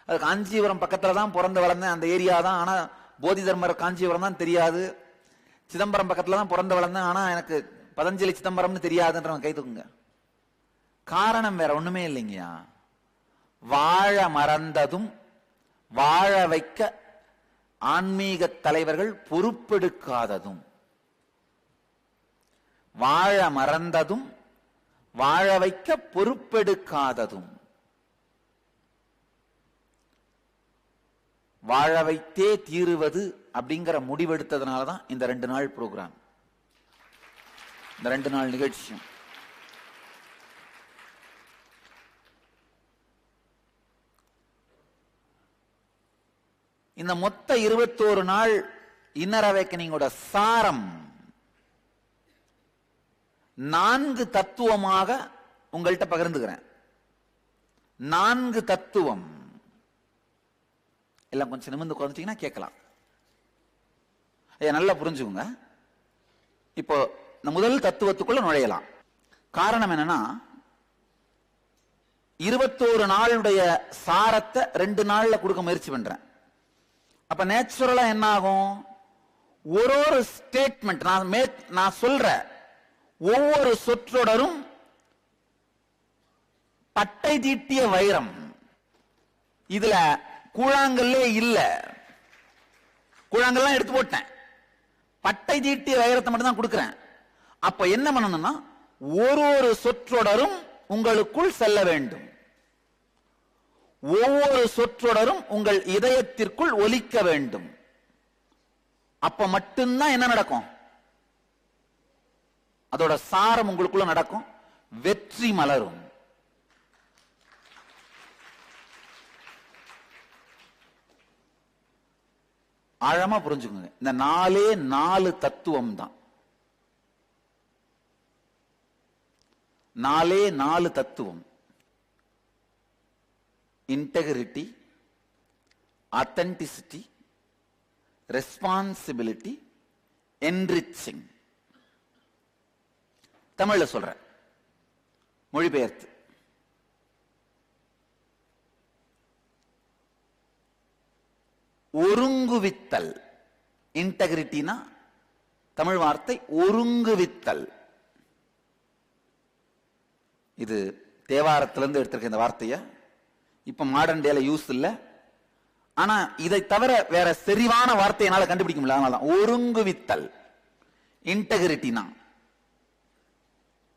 அது காஞ்சிபுரம் பக்கத்துல தான் பிறந்து வளர்ந்தேன், அந்த ஏரியா தான், ஆனா போதி தர்மர் காஞ்சிபுரம் தான் தெரியாது. சிதம்பரம் பக்கத்துல தான் பிறந்து வளர்ந்தேன், ஆனா எனக்கு பதஞ்சலி சிதம்பரம்னு தெரியாதுன்றவங்க கை தூக்குங்க. காரணம் வேற ஒண்ணுமே இல்லைங்கயா. வாழ மறந்ததும் வாழ வைக்க ஆன்மீக தலைவர்கள் பொறுப்பெடுக்காததும். வாழ மறந்ததும் வாழ வைக்க பொறுப்பெடுக்காததும். வாழ வைத்தே தீருவது அப்படிங்கிற முடிவெடுத்ததுனாலதான் இந்த 2 நாள் ப்ரோக்ராம், இந்த 2 நாள் நிகழ்ச்சி. இந்த மொத்த 21 நாள் இன்னர் அவேக்கனிங்கோட சாரம் 4 தத்துவமாக உங்கள்கிட்ட பகிர்ந்துக்கிறேன். 4 தத்துவம். எல்லாம் கொஞ்சம் நிமிர்ந்து உட்கார்ந்துட்டீங்கன்னா கேட்கலாம். நல்லா புரிஞ்சுக்குங்க. இப்போ இந்த முதல் தத்துவத்துக்குள்ள நுழையலாம். காரணம் என்னன்னா, 21 நாளுடைய சாரத்தை 2 நாள்ல கொடுக்க முயற்சி பண்றேன். அப்ப நேச்சுரலா என்ன ஆகும்? ஒரு ஸ்டேட்மெண்ட் நான் சொல்ற ஒவ்வொரு சொற்றொடரும் பட்டை தீட்டிய வைரம். இதுல கூழாங்கல்லே இல்ல, கூழாங்கல்லாம் எடுத்து போட்டேன், பட்டை தீட்டிய வைரத்தை மட்டும் தான் கொடுக்கிறேன். அப்ப என்ன பண்ணணும்னா, ஒரு சொற்றொடரும் உங்களுக்குள் செல்ல வேண்டும். ஒவ்வொரு சொற்றொடரும் உங்கள் இதயத்திற்குள் ஒலிக்க வேண்டும். அப்ப மட்டும்தான் என்ன நடக்கும்? அதோட சாரம் உங்களுக்குள்ள நடக்கும், வெற்றி மலரும். ஆழமா புரிஞ்சுக்கோங்க. இந்த 4 தத்துவம் தான். நாலு தத்துவம். Integrity, authenticity, responsibility, enriching. தமிழ்ல சொல்ற மொழிபெயர்த்து. ஒருங்குவித்தல். இன்டெகிரிட்டினா தமிழ் வார்த்தை ஒருங்குவித்தல். இது தேவாரத்திலிருந்து எடுத்திருக்க இந்த வார்த்தைய. இப்ப மாடர்ன் டேல யூஸ் இல்ல. ஆனா இதை தவிர வேற செறிவான வார்த்தையினால கண்டுபிடிக்க முடியல. அதனாலதான் ஒருங்குவித்தல். இன்டெகிரிட்டினா,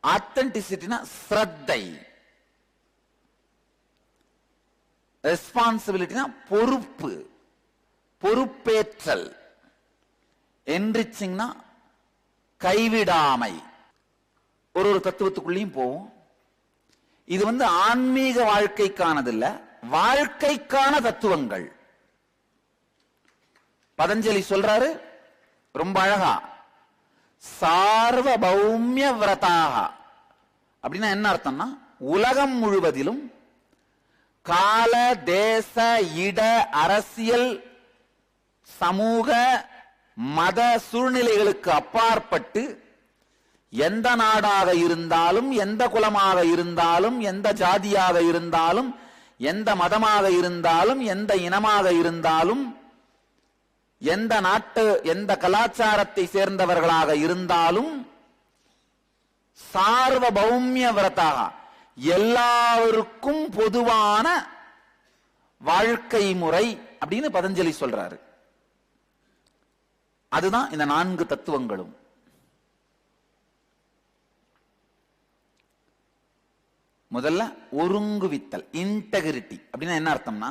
ஆத்தென்டிசிட்டினா ஸ்ரத்தை, ரெஸ்பான்சிபிலிட்டினா பொறுப்பு, பொறுப்பேற்றல், என்ரிச்சிங்னா கைவிடாமை. ஒரு தத்துவத்துக்குள்ளேயும் போவோம். இது ஆன்மீக வாழ்க்கைக்கானது இல்ல, வாழ்க்கைக்கான தத்துவங்கள். பதஞ்சலி சொல்றாரு ரொம்ப அழகா, சார்வபௌமிய விரதாக. அப்படின்னா என்ன அர்த்தம்னா, உலகம் முழுவதிலும் கால, தேச, இட, அரசியல், சமூக, மத சூழ்நிலைகளுக்கு அப்பாற்பட்டு எந்த நாடாக இருந்தாலும், எந்த குலமாக இருந்தாலும், எந்த ஜாதியாக இருந்தாலும், எந்த மதமாக இருந்தாலும், எந்த இனமாக இருந்தாலும், எந்த நாட்டு எந்த கலாச்சாரத்தை சேர்ந்தவர்களாக இருந்தாலும், சார்வபௌமிய விரதாக எல்லாருக்கும் பொதுவான வாழ்க்கை முறை அப்படின்னு பதஞ்சலி சொல்றாரு. அதுதான் இந்த 4 தத்துவங்களும். முதல்ல ஒருங்குவித்தல், இன்டெகிரிட்டி. அப்படின்னா என்ன அர்த்தம்னா,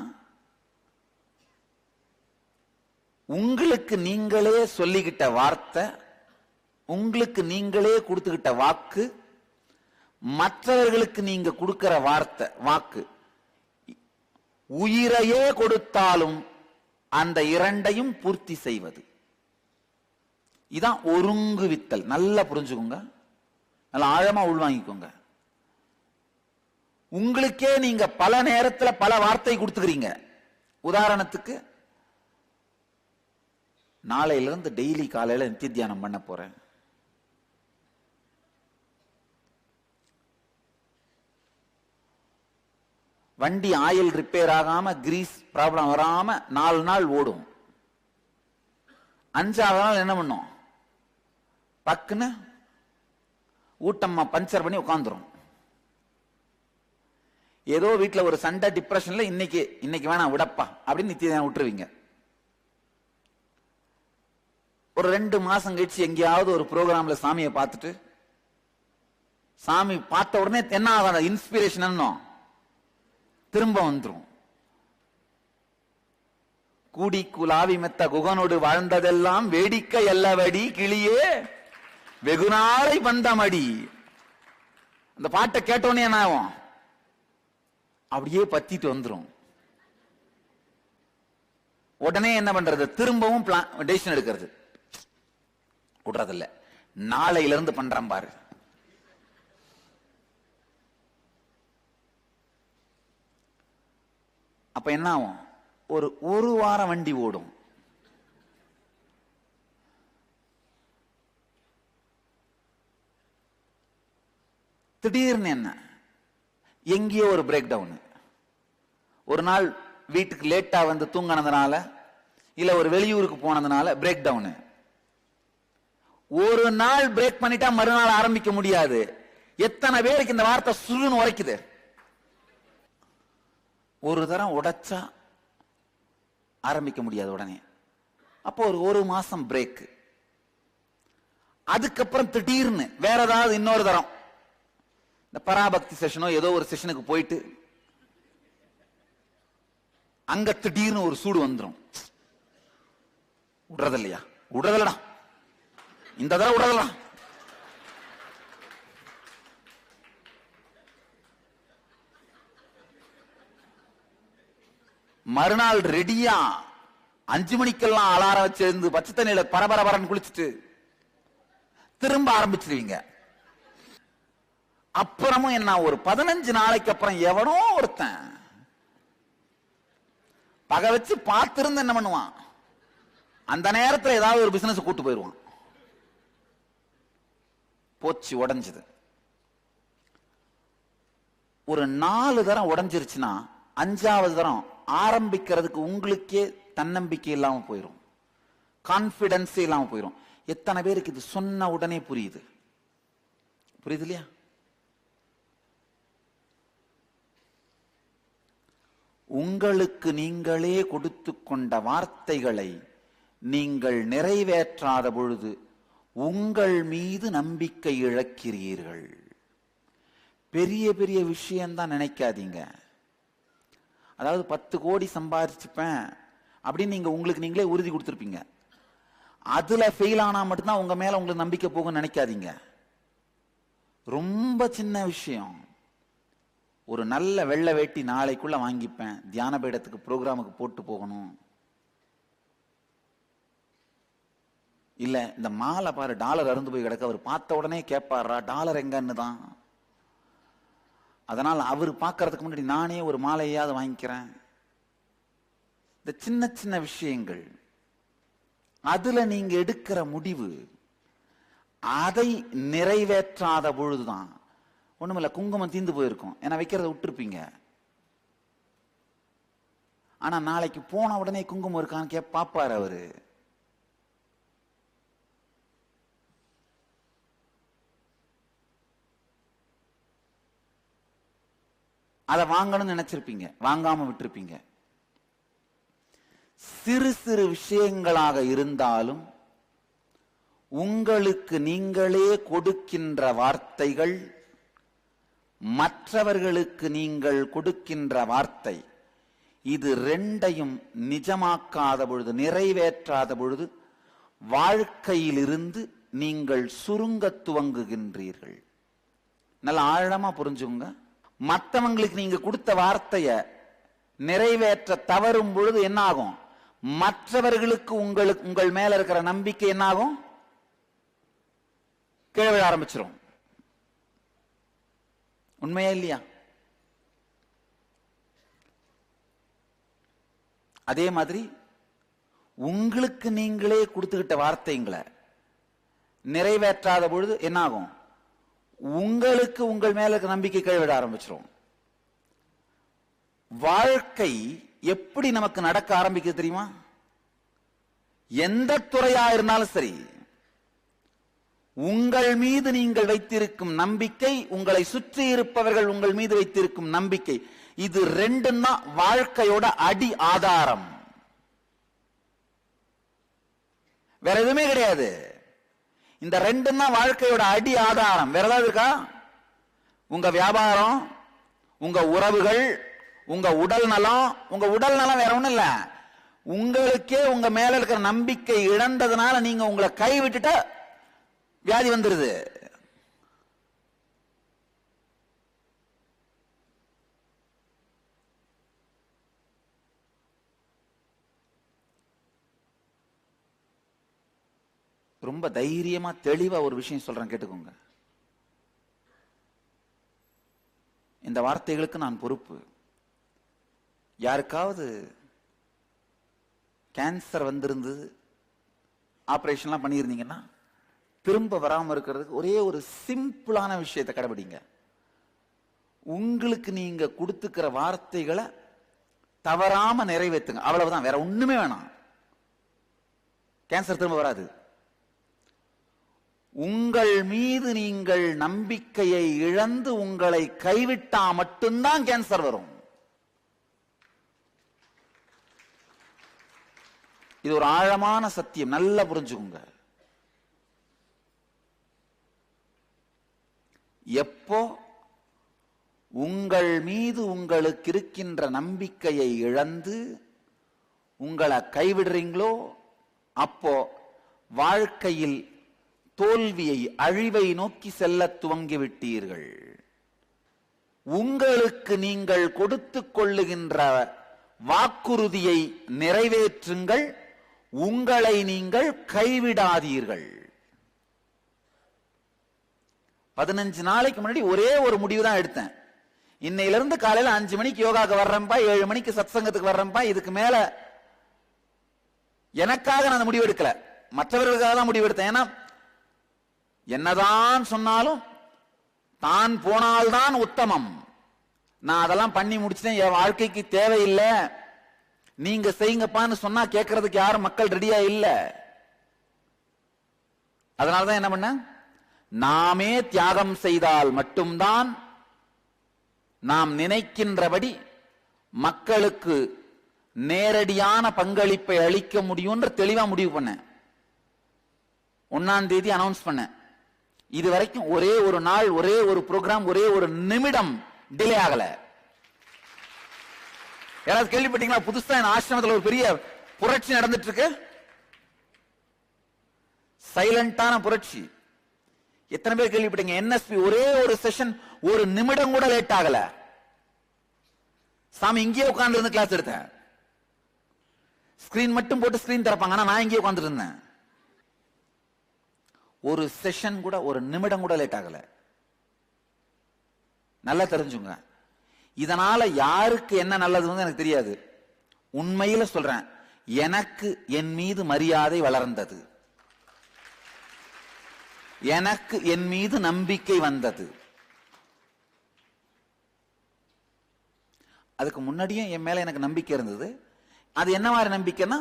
உங்களுக்கு நீங்களே சொல்லிக்கிட்ட வார்த்தை, உங்களுக்கு நீங்களே கொடுத்துக்கிட்ட வாக்கு, மற்றவர்களுக்கு நீங்க கொடுக்கிற வார்த்தை வாக்கு, உயிரையே கொடுத்தாலும் அந்த இரண்டையும் பூர்த்தி செய்வது. இதான் ஒருங்குவித்தல். நல்லா புரிஞ்சுக்கோங்க, நல்லா ஆழமா உள்வாங்கிக்கோங்க. உங்களுக்கே நீங்க பல நேரத்தில் பல வார்த்தை கொடுத்துக்கிறீங்க. உதாரணத்துக்கு, நாளையிலிருந்து டெய்லி காலையில நித்திய தியானம் பண்ண போறேன். வண்டி ஆயில் ரிப்பேர் ஆகாம, கிரீஸ் ப்ராப்ளம் வராம 4 நாள் ஓடும். 5ஆவது நாள் என்ன பண்ணும், பக்குன்னு ஊட்டம்மா பஞ்சர் பண்ணி உட்காந்துரும். ஏதோ வீட்டுல ஒரு சண்டை, டிப்ரெஷன்ல இன்னைக்கு வேணாம் விடப்பா அப்படின்னு நித்திய விட்டுருவீங்க. ஒரு 2 மாசம் கழிச்சு எங்கேயாவது ஒரு ப்ரோக்ராம்ல சாமியை பார்த்துட்டு, சாமி பார்த்த உடனே என்ன ஆகும், இன்ஸ்பிரேஷன் திரும்ப வந்துரும். கூடி குலாவி மெத்த குகனோடு வாழ்ந்ததெல்லாம் வேடிக்கை அல்லவடி கிளியே வெகுநாளை பந்தமடி. அந்த பாட்டை கேட்டோன்னே என்ன ஆகும், அப்படியே பத்திட்டு வந்துரும். உடனே என்ன பண்றது, திரும்பவும் டெசிஷன் எடுக்கிறது. விடுறதில்ல, நாளையிலிருந்து பண்றேன் பாரு. அப்ப என்ன ஆகும், ஒரு வாரம் வண்டி ஓடும். திடீர்னு என்ன, எங்கேயோ ஒரு பிரேக் டவுன். ஒரு நாள் வீட்டுக்கு லேட்டா வந்து தூங்கினதுனால, இல்ல ஒரு வெளியூருக்கு போனதுனால பிரேக் டவுன். ஒரு நாள் பிரேக் பண்ணிட்டா மறுநாள் ஆரம்பிக்க முடியாது. எத்தனை பேருக்கு இந்த வார்த்தை சுருன்னு உரைக்குது. ஒரு தரம் உடைச்சா ஆரம்பிக்க முடியாது உடனே. அப்போ ஒரு மாசம் பிரேக். அதுக்கப்புறம் திடீர்னு வேற ஏதாவது இன்னொரு தரம், இந்த பராபக்தி செஷனோ ஏதோ ஒரு செஷனுக்கு போயிட்டு அங்க திடீர்னு ஒரு சூடு வந்துடும். விடுறது இல்லையா, விடுறதில்லடா, இந்த தடவை விடுறதில்ல. மறுநாள் ரெடியா 5 மணிக்கெல்லாம் அலாரம் வச்சிருந்து பச்சை தண்ணியில பரபரன்னு குளிச்சுட்டு திரும்ப ஆரம்பிச்சிருவீங்க. அப்புறமும் என்ன ஒரு 15 நாளைக்கு அப்புறம் எவனோ ஒருத்தன் பகை வச்சு பார்த்திருந்து என்ன பண்ணுவான், அந்த நேரத்தில் ஏதாவது ஒரு பிசினஸ் கூட்டு போயிடுவான். போச்சு, உடைஞ்சது. ஒரு 4 தரம் உடைஞ்சிருச்சுன்னா 5வது தரம் ஆரம்பிக்கிறதுக்கு உங்களுக்கே தன்னம்பிக்கை இல்லாம போயிடும், கான்பிடன்ஸ் இல்லாம போயிடும். எத்தனை பேருக்கு இது சொன்ன உடனே புரியுது? புரியுது இல்லையா? உங்களுக்கு நீங்களே கொடுத்து கொண்ட வார்த்தைகளை நீங்கள் நிறைவேற்றாத பொழுது உங்கள் மீது நம்பிக்கை இழக்கிறீர்கள். பெரிய பெரிய விஷயம்தான் நினைக்காதீங்க. அதாவது 10 கோடி சம்பாதிச்சுப்பேன் அப்படின்னு நீங்க உங்களுக்கு நீங்களே உறுதி கொடுத்துருப்பீங்க. அதுல ஃபெயில் ஆனா மட்டும்தான் உங்க மேல உங்களுக்கு நம்பிக்கை போகும்னு நினைக்காதீங்க. ரொம்ப சின்ன விஷயம். ஒரு நல்ல வெள்ளை வேட்டி நாளைக்குள்ள வாங்கிப்பேன், தியான பீடத்துக்கு ப்ரோக்ராமுக்கு போட்டு போகணும். இல்ல இந்த மாலை பாரு, டாலர் அருந்து போய் கிடக்க, அவர் பார்த்த உடனே கேட்பாரா டாலர் எங்கன்னு தான். அதனால் அவர் பார்க்கறதுக்கு முன்னாடி நானே ஒரு மாலையாவது வாங்கிக்கிறேன். இந்த சின்ன சின்ன விஷயங்கள், அதுல நீங்க எடுக்கிற முடிவு, அதை நிறைவேற்றாத பொழுதுதான். ஒண்ணுமில்ல, குங்குமம் தீந்து போயிருக்கும், ஏன்னா வைக்கிறத விட்டுருப்பீங்க. ஆனா நாளைக்கு போன உடனே குங்குமம் இருக்கான்னு பாப்பாரு அவரு. அதை வாங்கணும்னு நினைச்சிருப்பீங்க, வாங்காம விட்டுருப்பீங்க. சிறு சிறு விஷயங்களாக இருந்தாலும் உங்களுக்கு நீங்களே கொடுக்கின்ற வார்த்தைகள், மற்றவர்களுக்கு நீங்கள் கொடுக்கின்ற வார்த்தை, இது ரெண்டையும் நிஜமாக்காத பொழுது, நிறைவேற்றாத பொழுது வாழ்க்கையிலிருந்து நீங்கள் சுருங்க துவங்குகின்றீர்கள். நல்ல ஆழமா புரிஞ்சுங்க. மற்றவங்களுக்கு நீங்க கொடுத்த வார்த்தைய நிறைவேற்ற தவறும் பொழுது என்ன ஆகும்? மற்றவர்களுக்கு உங்கள் மேல இருக்கிற நம்பிக்கை என்ன ஆகும்? கீழே விழ ஆரம்பிச்சிடும். உண்மையா இல்லையா? அதே மாதிரி உங்களுக்கு நீங்களே கொடுத்துக்கிட்ட வார்த்தைங்களை நிறைவேற்றாத பொழுது என்ன ஆகும்? உங்களுக்கு உங்கள் மேல இருக்க நம்பிக்கை கைவிட ஆரம்பிச்சிடும். வாழ்க்கை எப்படி நமக்கு நடக்க ஆரம்பிக்குது தெரியுமா? எந்த துறையா இருந்தாலும் சரி, உங்கள் மீது நீங்கள் வைத்திருக்கும் நம்பிக்கை, உங்களை சுற்றி இருப்பவர்கள் உங்கள் மீது வைத்திருக்கும் நம்பிக்கை, இது ரெண்டும் தான் வாழ்க்கையோட அடி ஆதாரம். வேற எதுவுமே கிடையாது. இந்த ரெண்டும் தான் வாழ்க்கையோட அடி ஆதாரம். வேற ஏதாவது இருக்கா? உங்க வியாபாரம், உங்க உறவுகள், உங்க உடல் நலம். உங்க உடல் நலம் வேற ஒண்ணும் இல்ல, உங்களுக்கே உங்க மேல இருக்கிற நம்பிக்கை இழந்ததுனால நீங்க உங்களை கைவிட்டுட்ட வியாதி வந்துருது. ரொம்ப தைரியமா தெளிவா ஒரு விஷயம் சொல்றேன், கேட்டுக்கோங்க. இந்த வார்த்தைகளுக்கு நான் பொறுப்பு. யாருக்காவது கேன்சர் வந்திருந்து ஆபரேஷன்லாம் பண்ணியிருந்தீங்கன்னா திரும்ப வராம இருக்கிறதுக்கு ஒரே ஒரு சிம்பிளான விஷயத்தை கடைபிடிங்க. உங்களுக்கு நீங்க கொடுத்துக்கிற வார்த்தைகளை தவறாம நிறைவேற்றுங்க, அவ்வளவுதான். வேற ஒண்ணுமே வேணாம். கேன்சர் திரும்ப வராது. உங்கள் மீது நீங்கள் நம்பிக்கையை இழந்து உங்களை கைவிட்டா மட்டும்தான் கேன்சர் வரும். இது ஒரு ஆழமான சத்தியம், நல்லா புரிஞ்சுக்கோங்க. எப்போ உங்கள் மீது உங்களுக்கு இருக்கின்ற நம்பிக்கையை இழந்து உங்களை கைவிடுறீங்களோ அப்போ வாழ்க்கையில் தோல்வியை, அழிவை நோக்கி செல்ல துவங்கிவிட்டீர்கள். உங்களுக்கு நீங்கள் கொடுத்துக் கொள்ளுகின்ற வாக்குறுதியை நிறைவேற்றுங்கள், உங்களை நீங்கள் கைவிடாதீர்கள். 15 நாளைக்கு முன்னாடி ஒரே ஒரு முடிவு தான் எடுத்தேன். இன்னையில இருந்து காலையில 5 மணிக்கு யோகாக்கு வர்றேன்ப்பா, 7 மணிக்கு சத்சங்கத்துக்கு வர்றேன்ப்பா. இதுக்கு மேல எனக்காக நான் அந்த முடிவு எடுக்கல, மற்றவர்களுக்காக தான் முடிவு எடுத்தேன். ஏன்னா என்னதான் சொன்னாலும் தான் போனால்தான் உத்தமம். நான் அதெல்லாம் பண்ணி முடிச்சிட்டேன், என் வாழ்க்கைக்கு தேவையில்லை, நீங்க செய்யுங்கப்பான்னு சொன்னா கேட்கறதுக்கு யாரும் மக்கள் ரெடியா இல்ல. அதனாலதான் என்ன பண்ண, நாமே தியாகம் செய்தால் மட்டும்தான் நாம் நினைக்கின்றபடி மக்களுக்கு நேரடியான பங்களிப்பை அளிக்க முடியும்ன்ற தெளிவா முடிவு பண்ணேன். 1ஆம் தேதி அனௌன்ஸ் பண்ணேன். இது வரைக்கும் ஒரே ஒரு நாள், ஒரே ஒரு ப்ரோக்ராம், ஒரே ஒரு நிமிடம் டிலே ஆகல. யாராவது கேள்விப்பட்டீங்களா? புதுசா என் ஆசிரமத்தில் ஒரு பெரிய புரட்சி நடந்துட்டு இருக்கு. சைலண்டான புரட்சி. எத்தனை பேர் கேள்விப்பட்டீங்க? என்எஸ்பி ஒரே ஒரு செஷன் ஒரு நிமிடம் கூட லேட் ஆகல. சாமி இங்கேயே உட்கார்ந்து இருந்து கிளாஸ் எடுத்தேன். ஸ்கிரீன் மட்டும் போட்டு ஸ்கிரீன் திறப்பாங்க, ஆனா நான் இங்கேயே உட்கார்ந்து இருந்தேன். ஒரு செஷன் கூட ஒரு நிமிடம் கூட லேட் ஆகல. நல்லா தெரிஞ்சுங்க. இதனால யாருக்கு என்ன நல்லதுன்னு எனக்கு தெரியாது. உண்மையில சொல்றேன், எனக்கு என் மீது மரியாதை வளர்ந்தது, எனக்கு என் மீது நம்பிக்கை வந்தது. அதுக்கு முன்னாடியும் என் மேல எனக்கு நம்பிக்கை இருந்தது. அது என்ன மாதிரி நம்பிக்கைன்னா,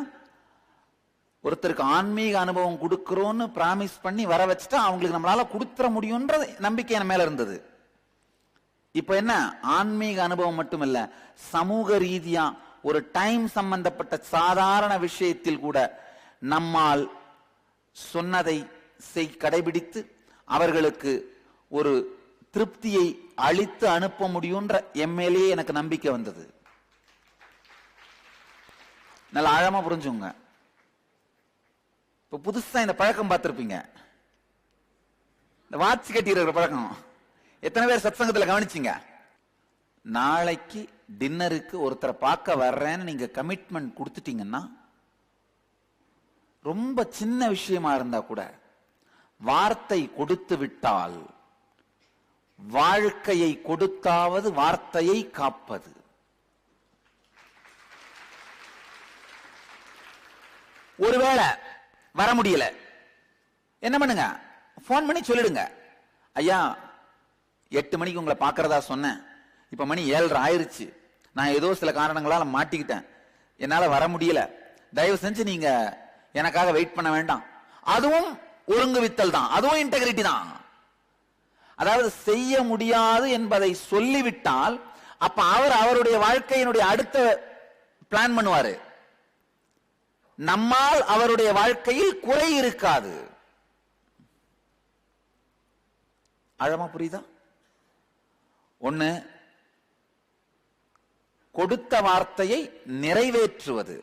ஒருத்தருக்கு ஆன்மீக அனுபவம் கொடுக்கிறோன்னு பிராமிஸ் பண்ணி வர வச்சுட்டா அவங்களுக்கு நம்மளால கொடுத்துற முடியும்ன்ற நம்பிக்கை என் மேல இருந்தது. இப்ப என்ன, ஆன்மீக அனுபவம் மட்டும் இல்ல, சமூக ரீதியா ஒரு டைம் சம்பந்தப்பட்ட சாதாரண விஷயத்தில் கூட நம்மால் சொன்னதை கடைபிடித்து அவர்களுக்கு ஒரு திருப்தியை அளித்து அனுப்ப முடியும்ன்ற எம்எல்ஏ எனக்கு நம்பிக்கை வந்தது. நல்ல ஆழமா புரிஞ்சுங்க. இப்ப புதுசா இந்த பழக்கம் பார்த்திருப்பீங்க, இந்த வாட்ச் கட்டி இருக்கிற பழக்கம். எத்தனை பேர் சத்சங்கத்தில் கவனிச்சீங்க? நாளைக்கு டின்னருக்கு ஒருத்தரை பார்க்க வர்றேன்னு நீங்க கமிட்மெண்ட் கொடுத்துட்டீங்கன்னா, ரொம்ப சின்ன விஷயமா இருந்தா கூட வார்த்தை கொடுத்து விட்டால் வாழ்க்கையை கொடுத்தாவது வார்த்தையை காப்பது. ஒருவேளை வர முடியல, என்ன பண்ணுங்க, போன் பண்ணி சொல்லிடுங்க, ஐயா 8 மணிக்கு உங்களை பார்க்கறதா சொன்னேன், இப்ப மணி 7:30 ஆயிருச்சு, நான் ஏதோ சில காரணங்களால மாட்டிக்கிட்டேன், என்னால வர முடியல, தயவு செஞ்சு நீங்க எனக்காக வெயிட் பண்ண வேண்டாம். அதுவும் ஒருங்குவித்தல் தான், அதுவும் இன்டெகிரிட்டி தான். அதாவது செய்ய முடியாது என்பதை சொல்லிவிட்டால் அப்ப அவர் அவருடைய வாழ்க்கையினுடைய அடுத்த பிளான் பண்ணுவாரு. நம்மால் அவருடைய வாழ்க்கையில் குறை இருக்காது. ஆழமா புரியுதா? ஒண்ணு, கொடுத்த வார்த்தையை நிறைவேற்றுவது.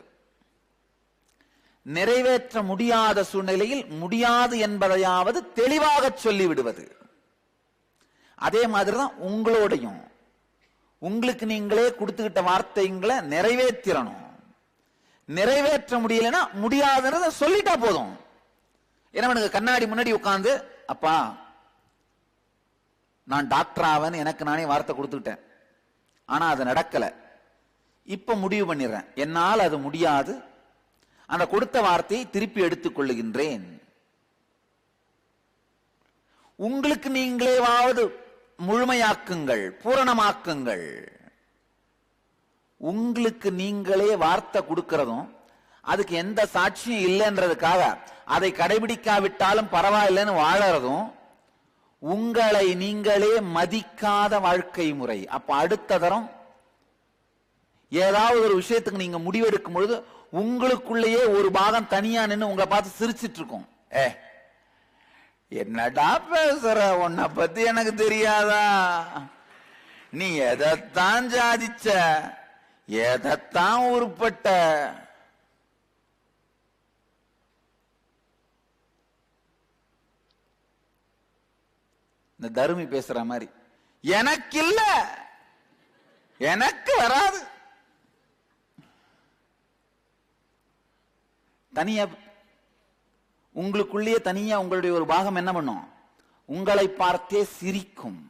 நிறைவேற்ற முடியாத சூழ்நிலையில் முடியாது என்பதையாவது தெளிவாக சொல்லிவிடுவது. அதே மாதிரிதான் உங்களோடையும், உங்களுக்கு நீங்களே கொடுத்துக்கிட்ட வார்த்தைங்களை நிறைவேற்றணும். நிறைவேற்ற முடியலன்னா முடியாதுன்றத சொல்லிட்டா போதும். என்ன பண்ணுங்க, கண்ணாடி முன்னாடி உட்கார்ந்து, அப்பா நான் டாக்டர் ஆவேன்னு எனக்கு நானே வார்த்தை கொடுத்துக்கிட்டேன், ஆனா அது நடக்கல, இப்ப முடிவு பண்ணிடுறேன், என்னால் அது முடியாது, அந்த கொடுத்த வார்த்தையை திருப்பி எடுத்துக் கொள்ளுகின்றேன். உங்களுக்கு நீங்களேவாவது முழுமையாக்குங்கள், பூரணமாக்குங்கள். உங்களுக்கு நீங்களே வார்த்தை கொடுக்கிறதும் அதுக்கு எந்த சாட்சியும் இல்லைன்றதுக்காக அதை கடைபிடிக்காவிட்டாலும் பரவாயில்லைன்னு வாழறதும் உங்களை நீங்களே மதிக்காத வாழ்க்கை முறை. அப்ப அடுத்த தரம் ஏதாவது ஒரு விஷயத்துக்கு நீங்க முடிவெடுக்கும் பொழுது உங்களுக்குள்ளேயே ஒரு பாகம் தனியா நின்று உங்களை பார்த்து சிரிச்சிட்டு இருக்கும். என்னடா பேசுற, உன்னை பத்தி எனக்கு தெரியாதா, நீ எதைத்தான் சாதிச்ச, எதைத்தான் உருப்பட்ட. இந்த தருமி பேசுற மாதிரி, எனக்கு இல்ல, எனக்கு வராது. தனியா உங்களுக்குள்ளேயே தனியா உங்களுடைய ஒரு பாகம் என்ன பண்ணும், உங்களை பார்த்தே சிரிக்கும்.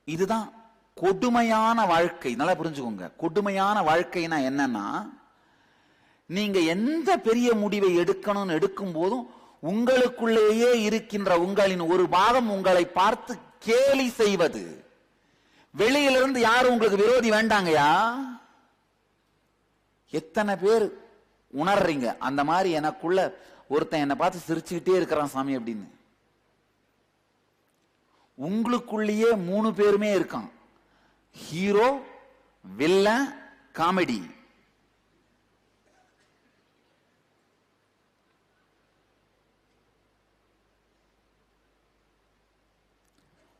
இதுதான் கொடுமையான வாழ்க்கை. நல்லா புரிஞ்சுக்கோங்க. கொடுமையான வாழ்க்கைனா என்னன்னா, நீங்க எந்த பெரிய முடிவை எடுக்கணும்னு எடுக்கும் போதும் உங்களுக்குள்ளேயே இருக்கின்ற உங்களின் ஒரு பாகம் உங்களை பார்த்து கேலி செய்வது. வெளியிலிருந்து யாரும் உங்களுக்கு விரோதி வேண்டாங்கயா. எத்தனை பேர் உணர்றீங்க அந்த மாதிரி எனக்குள்ள ஒருத்தன் என்னை பார்த்து சிரிச்சுக்கிட்டே இருக்கிறான் சாமி அப்படின்னு? உங்களுக்குள்ளேயே 3 பேருமே இருக்கான். Hero, villain, comedy.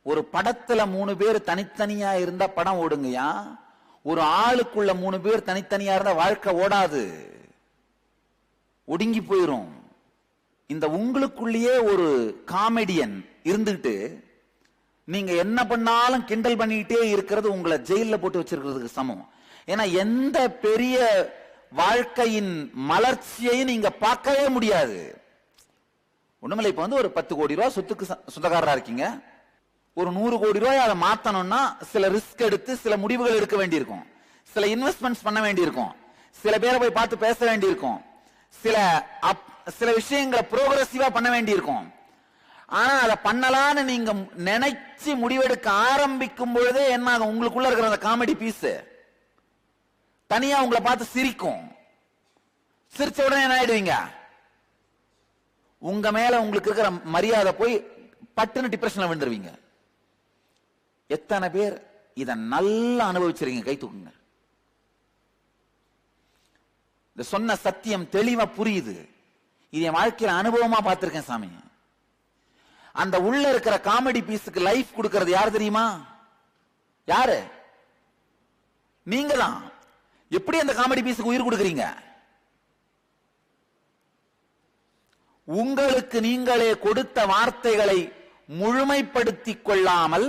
ஒரு படத்துல 3 பேர் தனித்தனியா இருந்தா படம் ஓடுங்கயா. ஒரு ஆளுக்குள்ள 3 பேர் தனித்தனியா இருந்தா வாழ்க்கை ஓடாது, ஒடுங்கி போயிரும். இந்த உங்களுக்குள்ளேயே ஒரு காமெடியன் இருந்துகிட்டு நீங்க என்ன பண்ணாலும் கிண்டல் பண்ணிக்கிட்டே இருக்கிறது உங்களை ஜெயில போட்டு வச்சிருக்கிறதுக்கு சமம். ஏன்னா எந்த பெரிய வாழ்க்கையின் மலர்ச்சியையும் நீங்க பார்க்கவே முடியாது. ஒண்ணுமில்லை, இப்ப ஒரு 10 கோடி ரூபாய் சொத்துக்கு சொந்தக்காரரா இருக்கீங்க. ஒரு 100 கோடி ரூபாய் அதை மாத்தணும்னா சில ரிஸ்க் எடுத்து சில முடிவுகள் எடுக்க வேண்டியிருக்கும், சில இன்வெஸ்ட்மெண்ட்ஸ் பண்ண வேண்டியிருக்கும், சில பேரை போய் பார்த்து பேச வேண்டியிருக்கும், சில விஷயங்களை ப்ரோக்ரஸிவா பண்ண வேண்டியிருக்கும். ஆனா அதை பண்ணலான்னு நீங்க நினைச்சு முடிவெடுக்க ஆரம்பிக்கும் பொழுதே என்ன ஆகும்? உங்களுக்குள்ள இருக்கிற அந்த காமெடி பீஸ் தனியா உங்களை பார்த்து சிரிக்கும். சிரிச்ச உடனே என்ன ஆயிடுவீங்க? உங்க மேல உங்களுக்கு இருக்கிற மரியாதை போய் பட்டுன்னு டிப்ரெஷன்ல விழுந்துருவீங்க. எத்தனை பேர் இத நல்லா அனுபவிச்சிருக்கீங்க? கை தூக்குங்க. இந்த சொன்ன சத்தியம் தெளிவா புரியுது. இது என் வாழ்க்கையில அனுபவமா பார்த்திருக்கேன் சாமி. அந்த உள்ள இருக்கிற காமெடி பீஸுக்கு லைஃப் கொடுக்கிறது யாரு தெரியுமா? யாரு? நீங்க தான். எப்படி அந்த காமெடி பீஸுக்கு உயிர் கொடுக்கறீங்க? உங்களுக்கு நீங்களே கொடுத்த வார்த்தைகளை முழுமைப்படுத்திக் கொள்ளாமல்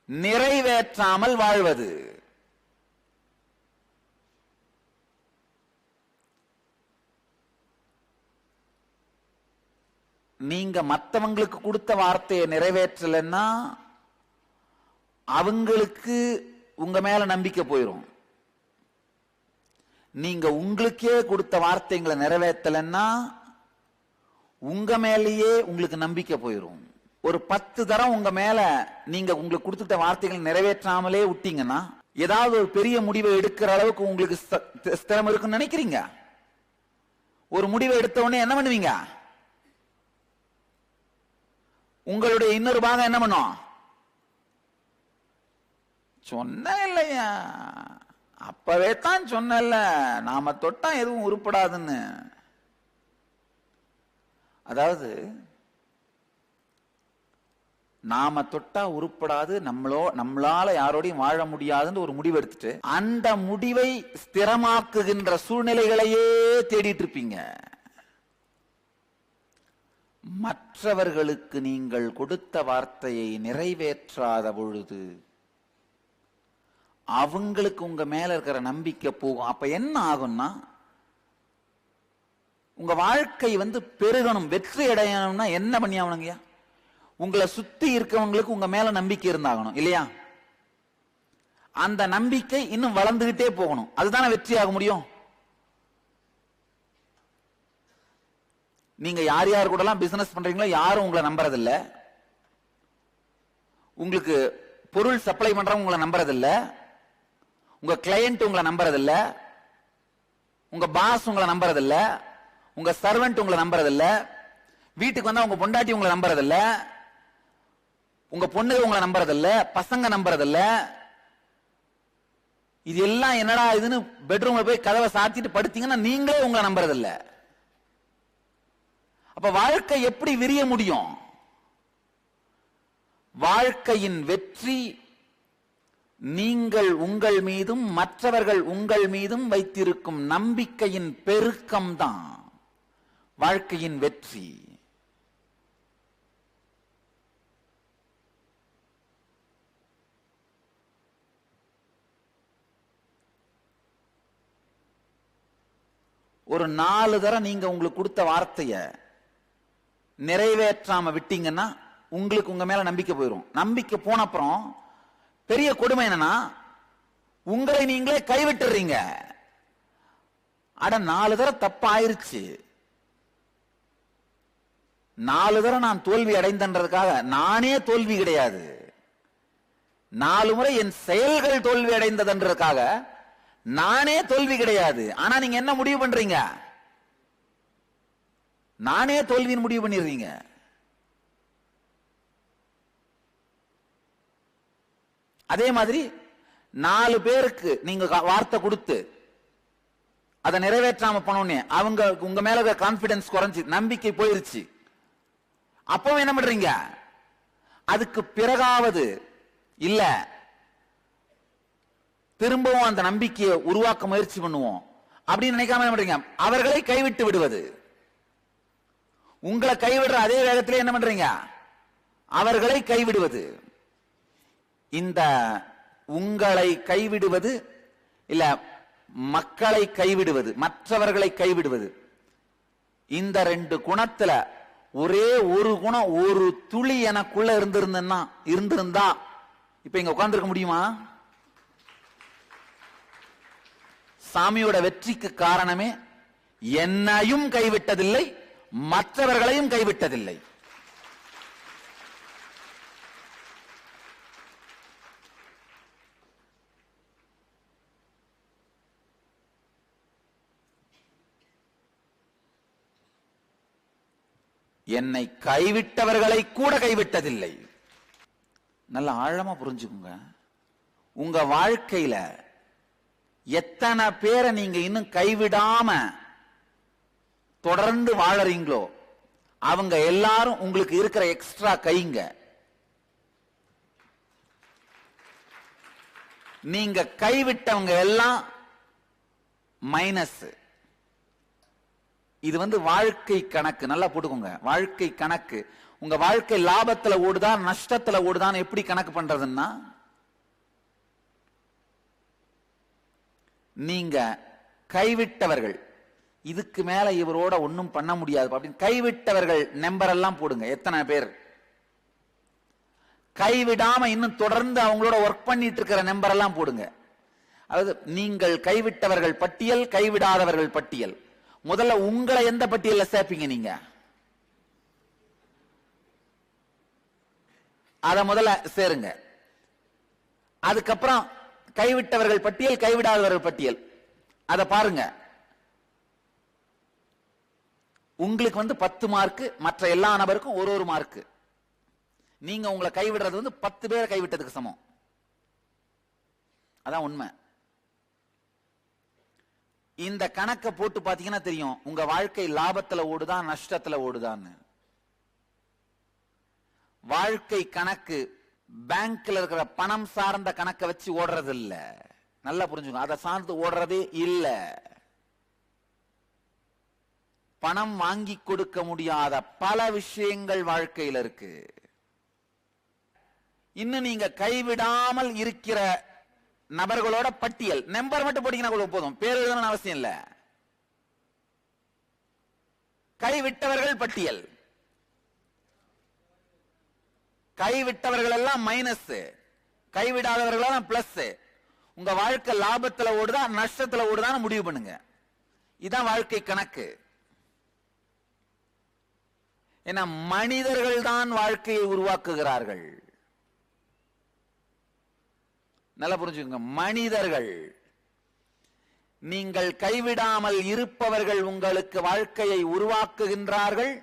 நிறைவேற்றாமல் வாழ்வது. நீங்க மற்றவங்களுக்கு கொடுத்த வார்த்தையை நிறைவேற்றலன்னா அவங்களுக்கு உங்க மேல நம்பிக்கை போயிடும். நீங்க உங்களுக்கே கொடுத்த வார்த்தைகளை நிறைவேற்றலன்னா உங்க மேலேயே உங்களுக்கு நம்பிக்கை போயிடும். ஒரு 10 தரம் உங்க மேல நீங்க உங்களுக்கு கொடுத்துட்ட வார்த்தைகள் நிறைவேற்றாமலே விட்டீங்கன்னா ஏதாவது ஒரு பெரிய முடிவை எடுக்கிற அளவுக்கு உங்களுக்கு ஸ்திரம் இருக்குன்னு நினைக்கிறீங்க? ஒரு முடிவை எடுத்த உடனே என்ன பண்ணுவீங்க? உங்களுடைய இன்னொரு பாகம் என்ன பண்ணும்? சொன்ன இல்லையா, அப்பவே தான் சொன்னல, நாம தொட்டா எதுவும் உருப்படாதுன்னு. அதாவது நாம தொட்டா உருப்படாது, நம்மளால யாரோடையும் வாழ முடியாதுன்னு ஒரு முடிவு எடுத்துட்டு அந்த முடிவை ஸ்திரமாக்குகின்ற சூழ்நிலைகளையே தேடிட்டு இருப்பீங்க. மற்றவர்களுக்கு நீங்கள் கொடுத்த வார்த்தையை நிறைவேற்றாத பொழுது அவங்களுக்கு உங்க மேல இருக்கிற நம்பிக்கை போகும். அப்ப என்ன ஆகும்னா, உங்க வாழ்க்கை பெருகணும், வெற்றி அடையணும்னா என்ன பண்ணி ஆகணுங்க? உங்களை சுத்தி இருக்கவங்களுக்கு உங்க மேல நம்பிக்கை இருந்தாகணும் இல்லையா? அந்த நம்பிக்கை இன்னும் வளர்ந்துகிட்டே போகணும். அதுதானே வெற்றி ஆக முடியும். நீங்க யார் யார் கூட எல்லாம் பிசினஸ் பண்றீங்களோ யாரும் உங்களை நம்புறதில்ல. உங்களுக்கு பொருள் சப்ளை பண்றவங்க உங்களை நம்புறதில்ல. உங்க கிளையண்ட் உங்களை நம்புறதில்ல. உங்க பாஸ் உங்களை நம்புறதில்ல. உங்க சர்வெண்ட் உங்களை நம்புறதில்ல. வீட்டுக்கு வந்தா உங்க பொண்டாட்டி உங்களை நம்புறதில்ல. உங்க பொண்ணுங்க உங்களை நம்புறதில்ல. பசங்க நம்புறதில்ல. இது எல்லாம் என்னடா இதுன்னு பெட்ரூம்ல போய் கதவை சாத்திட்டு படுத்தீங்கன்னா நீங்களே உங்களை நம்புறதில்ல. அப்ப வாழ்க்கை எப்படி விரிய முடியும்? வாழ்க்கையின் வெற்றி நீங்கள் உங்கள் மீதும் மற்றவர்கள் உங்கள் மீதும் வைத்திருக்கும் நம்பிக்கையின் பெருக்கம்தான் வாழ்க்கையின் வெற்றி. ஒரு 4 தடவை நீங்க உங்களுக்கு கொடுத்த வார்த்தைய நிறைவேற்றாம விட்டீங்கன்னா உங்களுக்கு உங்க மேல நம்பிக்கை போயிடும். நம்பிக்கை போன அப்புறம் பெரிய கொடுமை என்னன்னா, உங்களை நீங்களே கைவிட்டுறீங்க. அட 4 தடவை தப்பு ஆயிருச்சு, 4 தடவை நான் தோல்வி அடைந்தன்றதுக்காக நானே தோல்வி கிடையாது. 4 முறை என் செயல்கள் தோல்வி அடைந்ததுன்றதுக்காக நானே தோல்வி கிடையாது. ஆனா நீங்க என்ன முடிவு பண்றீங்க? நானே தோல்வியின் முடிவு பண்ணிடுறீங்க. அதே மாதிரி 4 பேருக்கு நீங்க வார்த்தை கொடுத்து அதை நிறைவேற்றாம போனோடனே அவங்க உங்க மேல கான்பிடன்ஸ் குறைஞ்சு நம்பிக்கை போயிருச்சு. அப்போ என்ன பண்றீங்க? அதுக்கு பிறகாவது இல்ல திரும்பவும் அந்த நம்பிக்கையை உருவாக்க முயற்சி பண்ணுவோம் அப்படின்னு நினைக்காம என்ன பண்றீங்க? அவர்களை கைவிட்டு விடுவது. உங்களை கைவிடுற அதே வேகத்திலே என்ன பண்றீங்க? அவர்களை கைவிடுவது. இந்த உங்களை கைவிடுவது இல்ல மக்களை கைவிடுவது, மற்றவர்களை கைவிடுவது, இந்த 2 குணத்துல ஒரே ஒரு குணம் ஒரு துளி எனக்குள்ள இருந்திருந்தா இப்ப இங்க உட்கார்ந்துருக்க முடியுமா? சாமியோட வெற்றிக்கு காரணமே என்னையும் கைவிட்டதில்லை, மற்றவர்களையும் கைவிட்டதில்லை. என்னை கைவிட்டவர்களை கூட கைவிட்டதில்லை. நல்ல ஆழமா புரிஞ்சுக்குங்க. உங்க வாழ்க்கையில எத்தனை பேரை நீங்க இன்னும் கைவிடாம தொடர்ந்து வாழறீங்களோ அவங்க எல்லாரும் உங்களுக்கு இருக்கிற எக்ஸ்ட்ரா கைங்க. நீங்க கைவிட்டவங்க எல்லாம் மைனஸ். இது வாழ்க்கை கணக்கு, நல்லா போட்டுக்கோங்க. வாழ்க்கை கணக்கு. உங்க வாழ்க்கை லாபத்துல ஓடுதா நஷ்டத்துல ஓடுதான் எப்படி கணக்கு பண்றதுன்னா, நீங்க கைவிட்டவர்கள் இதுக்கு மேல இவரோட ஒன்னும் பண்ண முடியாது அப்படின்னு கைவிட்டவர்கள் நம்பர் எல்லாம் போடுங்க. எத்தனை பேர் கைவிடாம இன்னும் தொடர்ந்து அவங்களோட ஒர்க் பண்ணிட்டு இருக்கிற நம்பர் எல்லாம் போடுங்க. அதாவது நீங்கள் கைவிட்டவர்கள் பட்டியல், கைவிடாதவர்கள் பட்டியல். முதல்ல உங்களை எந்த பட்டியல்ல சேர்ப்பீங்க? நீங்க அத முதல்ல சேருங்க. அதுக்கப்புறம் கைவிட்டவர்கள் பட்டியல், கைவிடாதவர்கள் பட்டியல் அத பாருங்க. உங்களுக்கு 10 மார்க், மற்ற எல்லா நபருக்கும் ஒரு மார்க். நீங்க உங்களை கைவிடுறது 10 பேரை கைவிட்டதுக்கு சமம். அதான் உண்மை. இந்த கணக்கை போட்டு பாத்தீங்கன்னா தெரியும் உங்க வாழ்க்கை லாபத்துல ஓடுதா நஷ்டத்துல ஓடுதான்னு. வாழ்க்கை கணக்கு பேங்க்ல இருக்கிற பணம் சார்ந்த கணக்கை வச்சு ஓடுறது இல்ல. நல்லா புரிஞ்சுங்க. அதை சார்ந்து ஓடுறதே இல்ல. பணம் வாங்கி கொடுக்க முடியாத பல விஷயங்கள் வாழ்க்கையில் இருக்கு. இன்னும் நீங்க கைவிடாமல் இருக்கிற நபர்களோட பட்டியல் நம்பர் மட்டும் போட்டீங்கன்னா போதும், பேர் எழுதணும்னு அவசியம் இல்ல. கைவிட்டவர்கள் பட்டியல். கைவிட்டவர்கள் எல்லாம் மைனஸ், கைவிடாதவர்கள் எல்லாம் பிளஸ். உங்க வாழ்க்கை லாபத்துல ஓடுதா நஷ்டத்துல ஓடுதான்னு முடிவு பண்ணுங்க. இதான் வாழ்க்கை கணக்கு. ஏன்னா மனிதர்கள் தான் வாழ்க்கையை உருவாக்குகிறார்கள். நல்லா புரிஞ்சுக்கோங்க. மனிதர்கள். நீங்கள் கைவிடாமல் இருப்பவர்கள் உங்களுக்கு வாழ்க்கையை உருவாக்குகின்றார்கள்.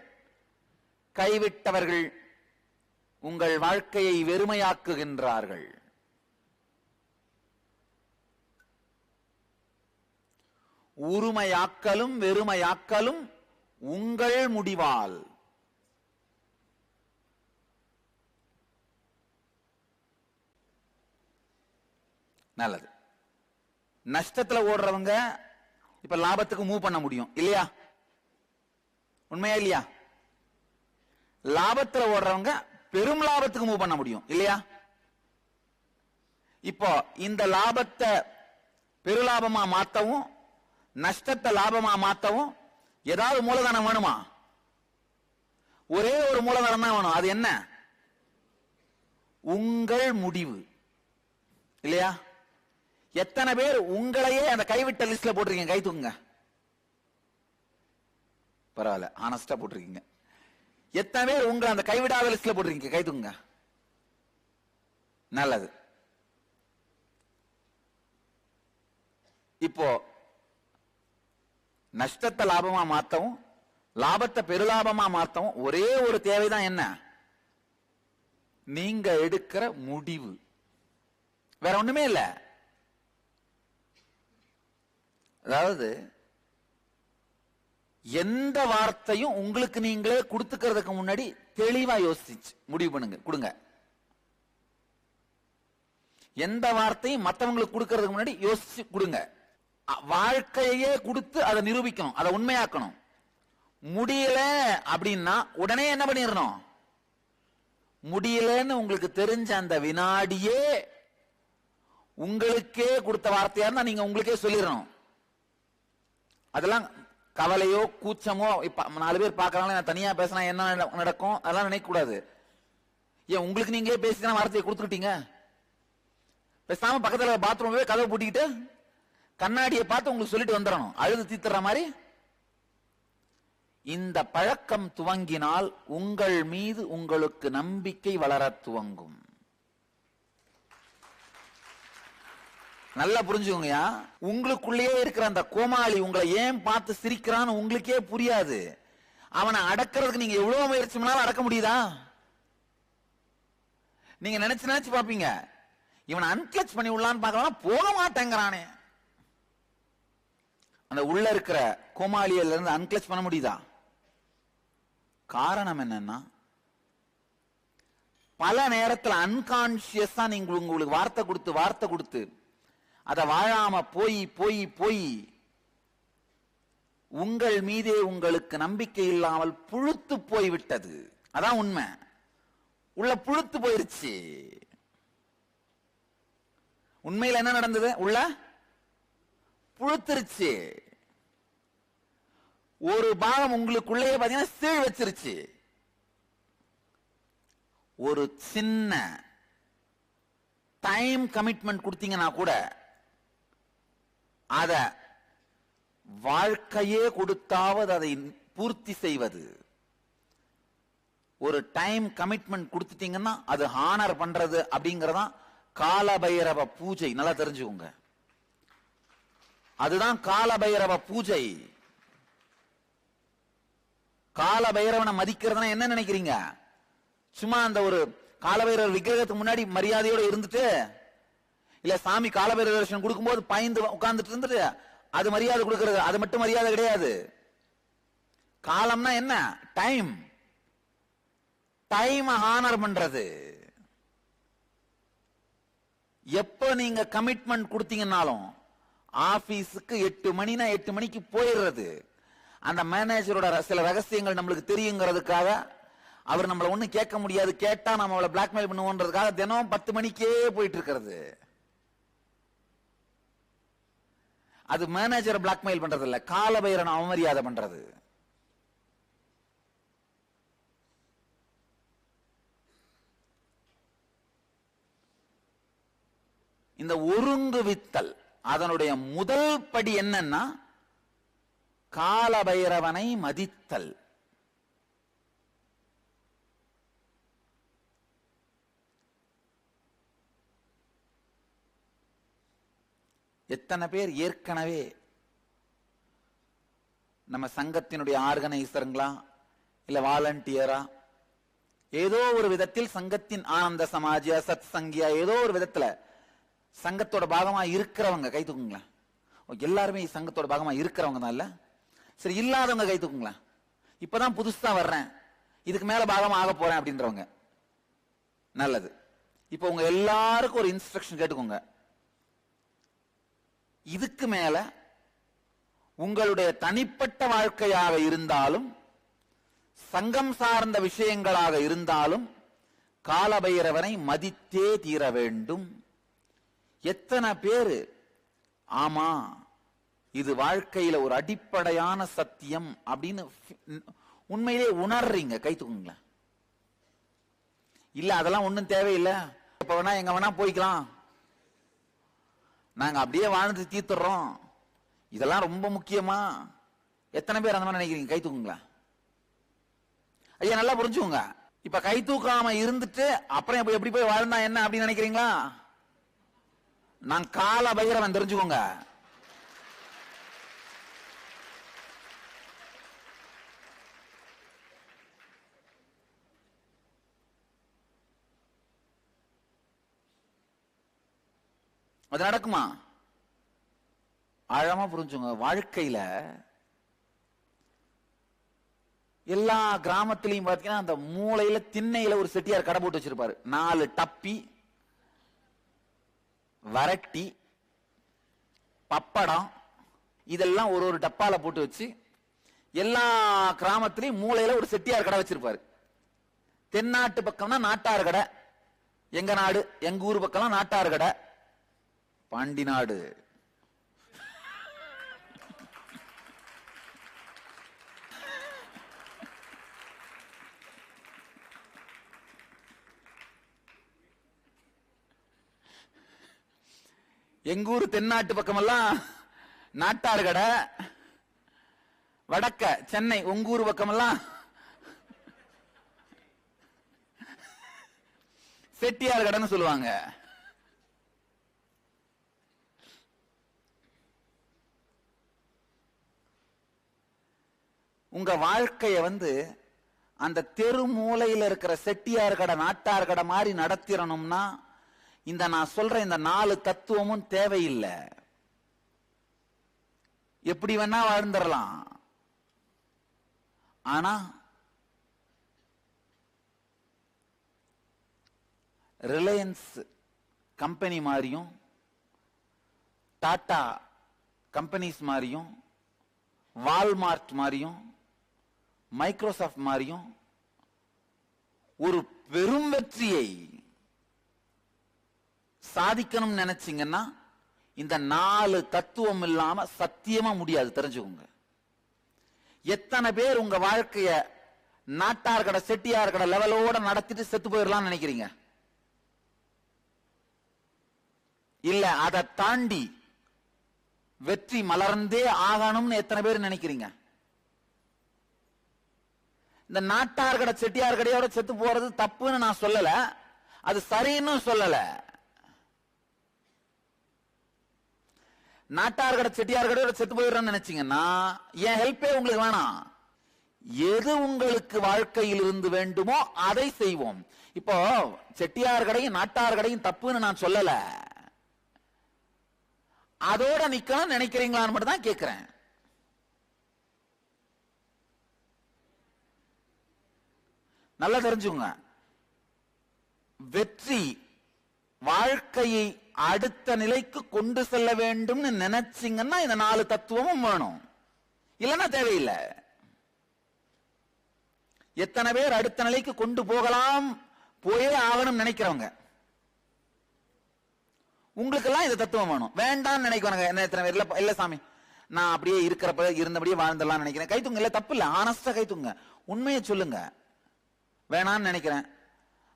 கைவிட்டவர்கள் உங்கள் வாழ்க்கையை வெறுமையாக்குகின்றார்கள். உரிமையாக்கலும் வெறுமையாக்கலும் உங்கள் முடிவால். நல்லது. நஷ்டத்துல ஓடுறவங்க இப்ப லாபத்துக்கு மூவ் பண்ண முடியும் இல்லையா? உண்மையா இல்லையா? லாபத்துல ஓடுறவங்க பெரும் லாபத்துக்கு மூவ் பண்ண முடியும் இல்லையா? இப்போ இந்த லாபத்தை பெருலாபமா மாத்தவும் நஷ்டத்தை லாபமா மாத்தவும் ஏதாவது மூலதனம் வேணுமா? ஒரே ஒரு மூலதனம் தான் வேணும். அது என்ன? உங்கள் முடிவு இல்லையா? எத்தனை பேர் உங்களையே அந்த கைவிட்ட லிஸ்ட்ல போட்டிருக்கீங்க? கை தூக்குங்க. பரவாயில்ல, ஆனஸ்டா போட்டிருக்கீங்க. எத்தனை பேர் உங்களை அந்த கைவிடாத லிஸ்ட்ல போட்டிருக்கீங்க? கை தூக்குங்க. நல்லது. இப்போ நஷ்டத்தை லாபமா மாத்தவும் லாபத்தை பெருலாபமா மாத்தவும் ஒரே ஒரு தேவைதான். என்ன? நீங்க எடுக்கிற முடிவு. வேற ஒண்ணுமே இல்ல. அதாவது எந்த வார்த்தையும் உங்களுக்கு நீங்களே கொடுத்துக்கிறதுக்கு முன்னாடி தெளிவா யோசிச்சு முடிவு பண்ணுங்க, கொடுங்க. எந்த வார்த்தையும் மற்றவங்களுக்கு கொடுக்கறதுக்கு முன்னாடி யோசிச்சு கொடுங்க. வாழ்க்கையே கொடுத்து அதை நிரூபிக்கணும், அதை உண்மையாக்கணும். முடியல அப்படின்னா உடனே என்ன பண்ணிடணும்? முடியலன்னு உங்களுக்கு தெரிஞ்ச அந்த வினாடியே உங்களுக்கே கொடுத்த வார்த்தையா இருந்தா நீங்க உங்களுக்கே சொல்லிடணும். அதெல்லாம் கவலையோ கூச்சமோ, இப்ப 4 பேர் பார்க்கறாங்க நான் தனியா பேசினா என்ன நடக்கும் அதெல்லாம் நினைக்க கூடாது. ஏன் உங்களுக்கு நீங்களே பேசினா வார்த்தையை கொடுத்துக்கிட்டீங்க? பேசாம பக்கத்துல பாத்ரூம் போய் கதவை பூட்டிக்கிட்டு கண்ணாடியை பார்த்து உங்களுக்கு சொல்லிட்டு வந்துடணும், அழுது தீத்துற மாதிரி. இந்த பழக்கம் துவங்கினால் உங்கள் மீது உங்களுக்கு நம்பிக்கை வளர துவங்கும். நல்லா புரிஞ்சுக்கோங்க. உங்களுக்குள்ளேயே இருக்கிற அந்த கோமாளி உங்களை ஏன் பார்த்து சிரிக்கிறான்னு உங்களுக்கே புரியாது. அவனை அடக்கிறதுக்கு நீங்க எவ்வளவு முயற்சி பண்ணாலும் அடக்க முடியுதா? நீங்க நினைச்சு பாப்பீங்க, இவனை அன்கட்ச் பண்ணி உள்ளான்னு பார்க்கலாம், போக மாட்டேங்கிறானே. அந்த உள்ள இருக்கிற கோமாளியில இருந்து அன்கட்ச் பண்ண முடியுதா? காரணம் என்னன்னா, பல நேரத்தில் அன்கான்சியஸா நீங்க உங்களுக்கு வார்த்தை கொடுத்து அதை வாழாம போய் உங்கள் மீதே உங்களுக்கு நம்பிக்கை இல்லாமல் புழுத்து போய்விட்டது. அதான் உண்மை. உள்ள புழுத்து போயிருச்சு. உண்மையில் என்ன நடந்தது? உள்ள புழுத்துருச்சு. ஒரு பாகம் உங்களுக்குள்ளே பாத்தீங்கன்னா சீழ் வச்சிருச்சு. ஒரு சின்ன டைம் கமிட்மெண்ட் கொடுத்தீங்கன்னா கூட அத வாழ்க்கையே கொடுத்தாவது அதை பூர்த்தி செய்வது. ஒரு டைம் கமிட்மெண்ட் கொடுத்துட்டீங்கன்னா அது ஹானர் பண்றது அப்படிங்கறதான் காலபைரவ பூஜை. நல்லா தெரிஞ்சுக்கோங்க, அதுதான் காலபைரவ பூஜை. காலபைரவனை மதிக்கிறதுனா என்ன நினைக்கிறீங்க? சும்மா அந்த ஒரு காலபைரவர் விக்கிரகத்துக்கு முன்னாடி மரியாதையோட இருந்துட்டு, இல்ல சாமி காலபைரவ தரிசனம் கொடுக்கும்போது பயந்து உட்கார்ந்துட்டு இருந்துட்டு அது மரியாதை கொடுக்கிறது, அது மட்டும் மரியாதை கிடையாது. காலம்னா என்ன? டைம். டைம் ஹானர் பண்றது. எப்ப நீங்க கமிட்மெண்ட் கொடுத்தீங்கன்னாலும் ஆபீஸுக்கு 8 மணினா 8 மணிக்கு போயிடுறது. அந்த மேனேஜரோட சில ரகசியங்கள் நம்மளுக்கு தெரியுங்கிறதுக்காக, அவர் நம்மள ஒண்ணு கேட்க முடியாது, கேட்டா நம்ம அவளை பிளாக்மெயில் பண்ணுவோன்றதுக்காக தினம் 10 மணிக்கே போயிட்டு இருக்கிறது. அது மேனேஜரை பிளாக்மெயில் பண்றது இல்ல, காலபைரவனை அவமரியாதை பண்றது. இந்த ஒருங்குவித்தல் அதனுடைய முதல் படி என்னன்னா காலபைரவனை மதித்தல். எத்தனை பேர் ஏற்கனவே நம்ம சங்கத்தினுடைய ஆர்கனைசருங்களா இல்ல வாலண்டியரா ஏதோ ஒரு விதத்தில் சங்கத்தின் ஆனந்த சமாஜியா சத் சங்கியா ஏதோ ஒரு விதத்துல சங்கத்தோட பாகமா இருக்கிறவங்க கை தூக்குங்களா? எல்லாருமே சங்கத்தோட பாகமா இருக்கிறவங்க தான் இல்ல? சரி, இல்லாதவங்க கை தூக்குங்களா? இப்பதான் புதுசா வர்றேன், இதுக்கு மேல பாகமா ஆக போறேன் அப்படின்றவங்க. நல்லது. இப்ப உங்க எல்லாருக்கும் ஒரு இன்ஸ்ட்ரக்ஷன் கேட்டுக்கோங்க. இதுக்கு மேல உங்களுடைய தனிப்பட்ட வாழ்க்கையாக இருந்தாலும் சங்கம் சார்ந்த விஷயங்களாக இருந்தாலும் காலபைரவனை மதித்தே தீர வேண்டும். எத்தனை பேரு ஆமா இது வாழ்க்கையில ஒரு அடிப்படையான சத்தியம் அப்படின்னு உண்மையிலே உணர்றீங்க, கை தூக்குங்களேன். இல்ல அதெல்லாம் ஒண்ணும் தேவையில்லை, இப்ப வேணா எங்க வேணா போய்க்கலாம், நாங்க அப்படியே வாழ்ந்து தீர்த்துறோம், இதெல்லாம் ரொம்ப முக்கியமா? எத்தனை பேர் அந்த மாதிரி நினைக்கிறீங்க? கை தூக்குங்களா. ஐயா நல்லா புரிஞ்சுக்கோங்க. இப்ப கை தூக்காம இருந்துட்டு அப்புறம் எப்படி போய் வாழ்ந்தா என்ன அப்படின்னு நினைக்கிறீங்களா? நான் கால பைரவன், தெரிஞ்சுக்கோங்க. அது நடக்குமா? ஆழமா புரிஞ்சுங்க. வாழ்க்கையில எல்லா கிராமத்திலையும் பாத்தீங்கன்னா அந்த மூளையில திண்ணையில ஒரு செட்டியார் கடை போட்டு வச்சிருப்பாரு. 4 டப்பி, வரட்டி, பப்படம், இதெல்லாம் ஒரு டப்பால போட்டு வச்சு எல்லா கிராமத்திலையும் மூளையில ஒரு செட்டியார் கடை வச்சிருப்பாரு. தென்னாட்டு பக்கம்னா நாட்டார் கடை, எங்க நாடு எங்க ஊர் பக்கம் நாட்டார் கடை, பாண்டி நாடு. எங்க ஊர் தென்னாட்டு பக்கமெல்லாம் நாட்டார் கடை, வடக்க சென்னை உங்க ஊர் பக்கமெல்லாம் செட்டியார் கடைன்னு சொல்லுவாங்க. உங்க வாழ்க்கைய அந்த தெரு மூலையில இருக்கிற செட்டியார் கடை நாட்டார் கடை மாதிரி நடத்திடணும்னா இந்த நான் சொல்ற இந்த 4 தத்துவமும் தேவையில்லை. எப்படி வேணா வாழ்ந்துடலாம். ஆனா ரிலையன்ஸ் கம்பெனி மாதிரியும் டாடா கம்பெனிஸ் மாதிரியும் வால்மார்ட் மாதிரியும் மைக்ரோசாப்ட் மாதிரியும் ஒரு பெரும் வெற்றியை சாதிக்கணும் நினைச்சீங்கன்னா இந்த 4 தத்துவம் இல்லாம சத்தியமா முடியாது, தெரிஞ்சுக்கோங்க. எத்தனை பேர் உங்க வாழ்க்கைய நாட்டார் கடை செட்டியார் கடை லெவலோட நடத்திட்டு செத்து போயிடலாம் நினைக்கிறீங்க? இல்ல அதை தாண்டி வெற்றி மலர்ந்தே ஆகணும்னு எத்தனை பேர் நினைக்கிறீங்க? இந்த நாட்டார் கடை செட்டியார் கடையோட செத்து போறது தப்புன்னு நான் சொல்லல, அது சரின்னு சொல்லல. நாட்டார் கடை செட்டியார் கடையோட செத்து போயிடுறேன்னு நினைச்சீங்கன்னா என் ஹெல்ப்பே உங்களுக்கு வேணாம். எது உங்களுக்கு வாழ்க்கையில் இருந்து வேண்டுமோ அதை செய்வோம். இப்போ செட்டியார் கடையும் நாட்டார் கடையும் தப்புன்னு நான் சொல்லல, அதோட நிக்கணும் நினைக்கிறீங்களான்னு மட்டும் தான் கேட்கிறேன். நல்லா தெரிஞ்சுங்க. வெற்றி வாழ்க்கையை அடுத்த நிலைக்கு கொண்டு செல்ல வேண்டும் நினைச்சீங்கன்னா இந்த 4 தத்துவமும் வேணும், இல்லைன்னா தேவையில்லை. எத்தனை பேர் அடுத்த நிலைக்கு கொண்டு போகலாம் போயே ஆகணும் நினைக்கிறவங்க, உங்களுக்கெல்லாம் இந்த தத்துவம் வேணும். வேண்டாம்னு நினைக்கிறாங்க என்ன எத்தனை பேர்? இல்ல சாமி நான் அப்படியே இருக்கிறப்ப இருந்தபடியே வாழ்ந்துடலாம் நினைக்கிறேன். கைத்துங்க. இல்ல தப்பு இல்ல, ஆனஸ்டா கைத்துங்க, உண்மையை சொல்லுங்க. வேணான்னு நினைக்கிறேன்,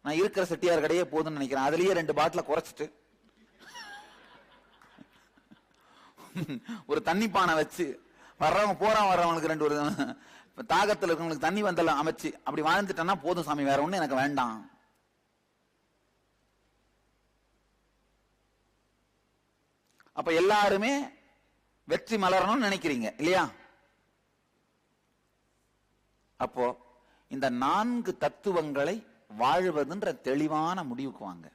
நான் இருக்கிற செட்டியார் கடையே போதும்னு நினைக்கிறேன், அதுலயே 2 பாட்டில குறைச்சிட்டு ஒரு தண்ணி பானை வச்சு வர்றவங்க வர்றவங்களுக்கு 2 ஒரு தாகத்தில் இருக்கவங்களுக்கு தண்ணி வந்தெல்லாம் அமைச்சு அப்படி வாழ்ந்துட்டேன்னா போதும் சாமி, வேற ஒண்ணு எனக்கு வேண்டாம். அப்ப எல்லாருமே வெற்றி மலரணும்னு நினைக்கிறீங்க இல்லையா? அப்போ இந்த 4 தத்துவங்களை வாழ்வதுன்ற தெளிவான முடிவுக்கு வாங்க.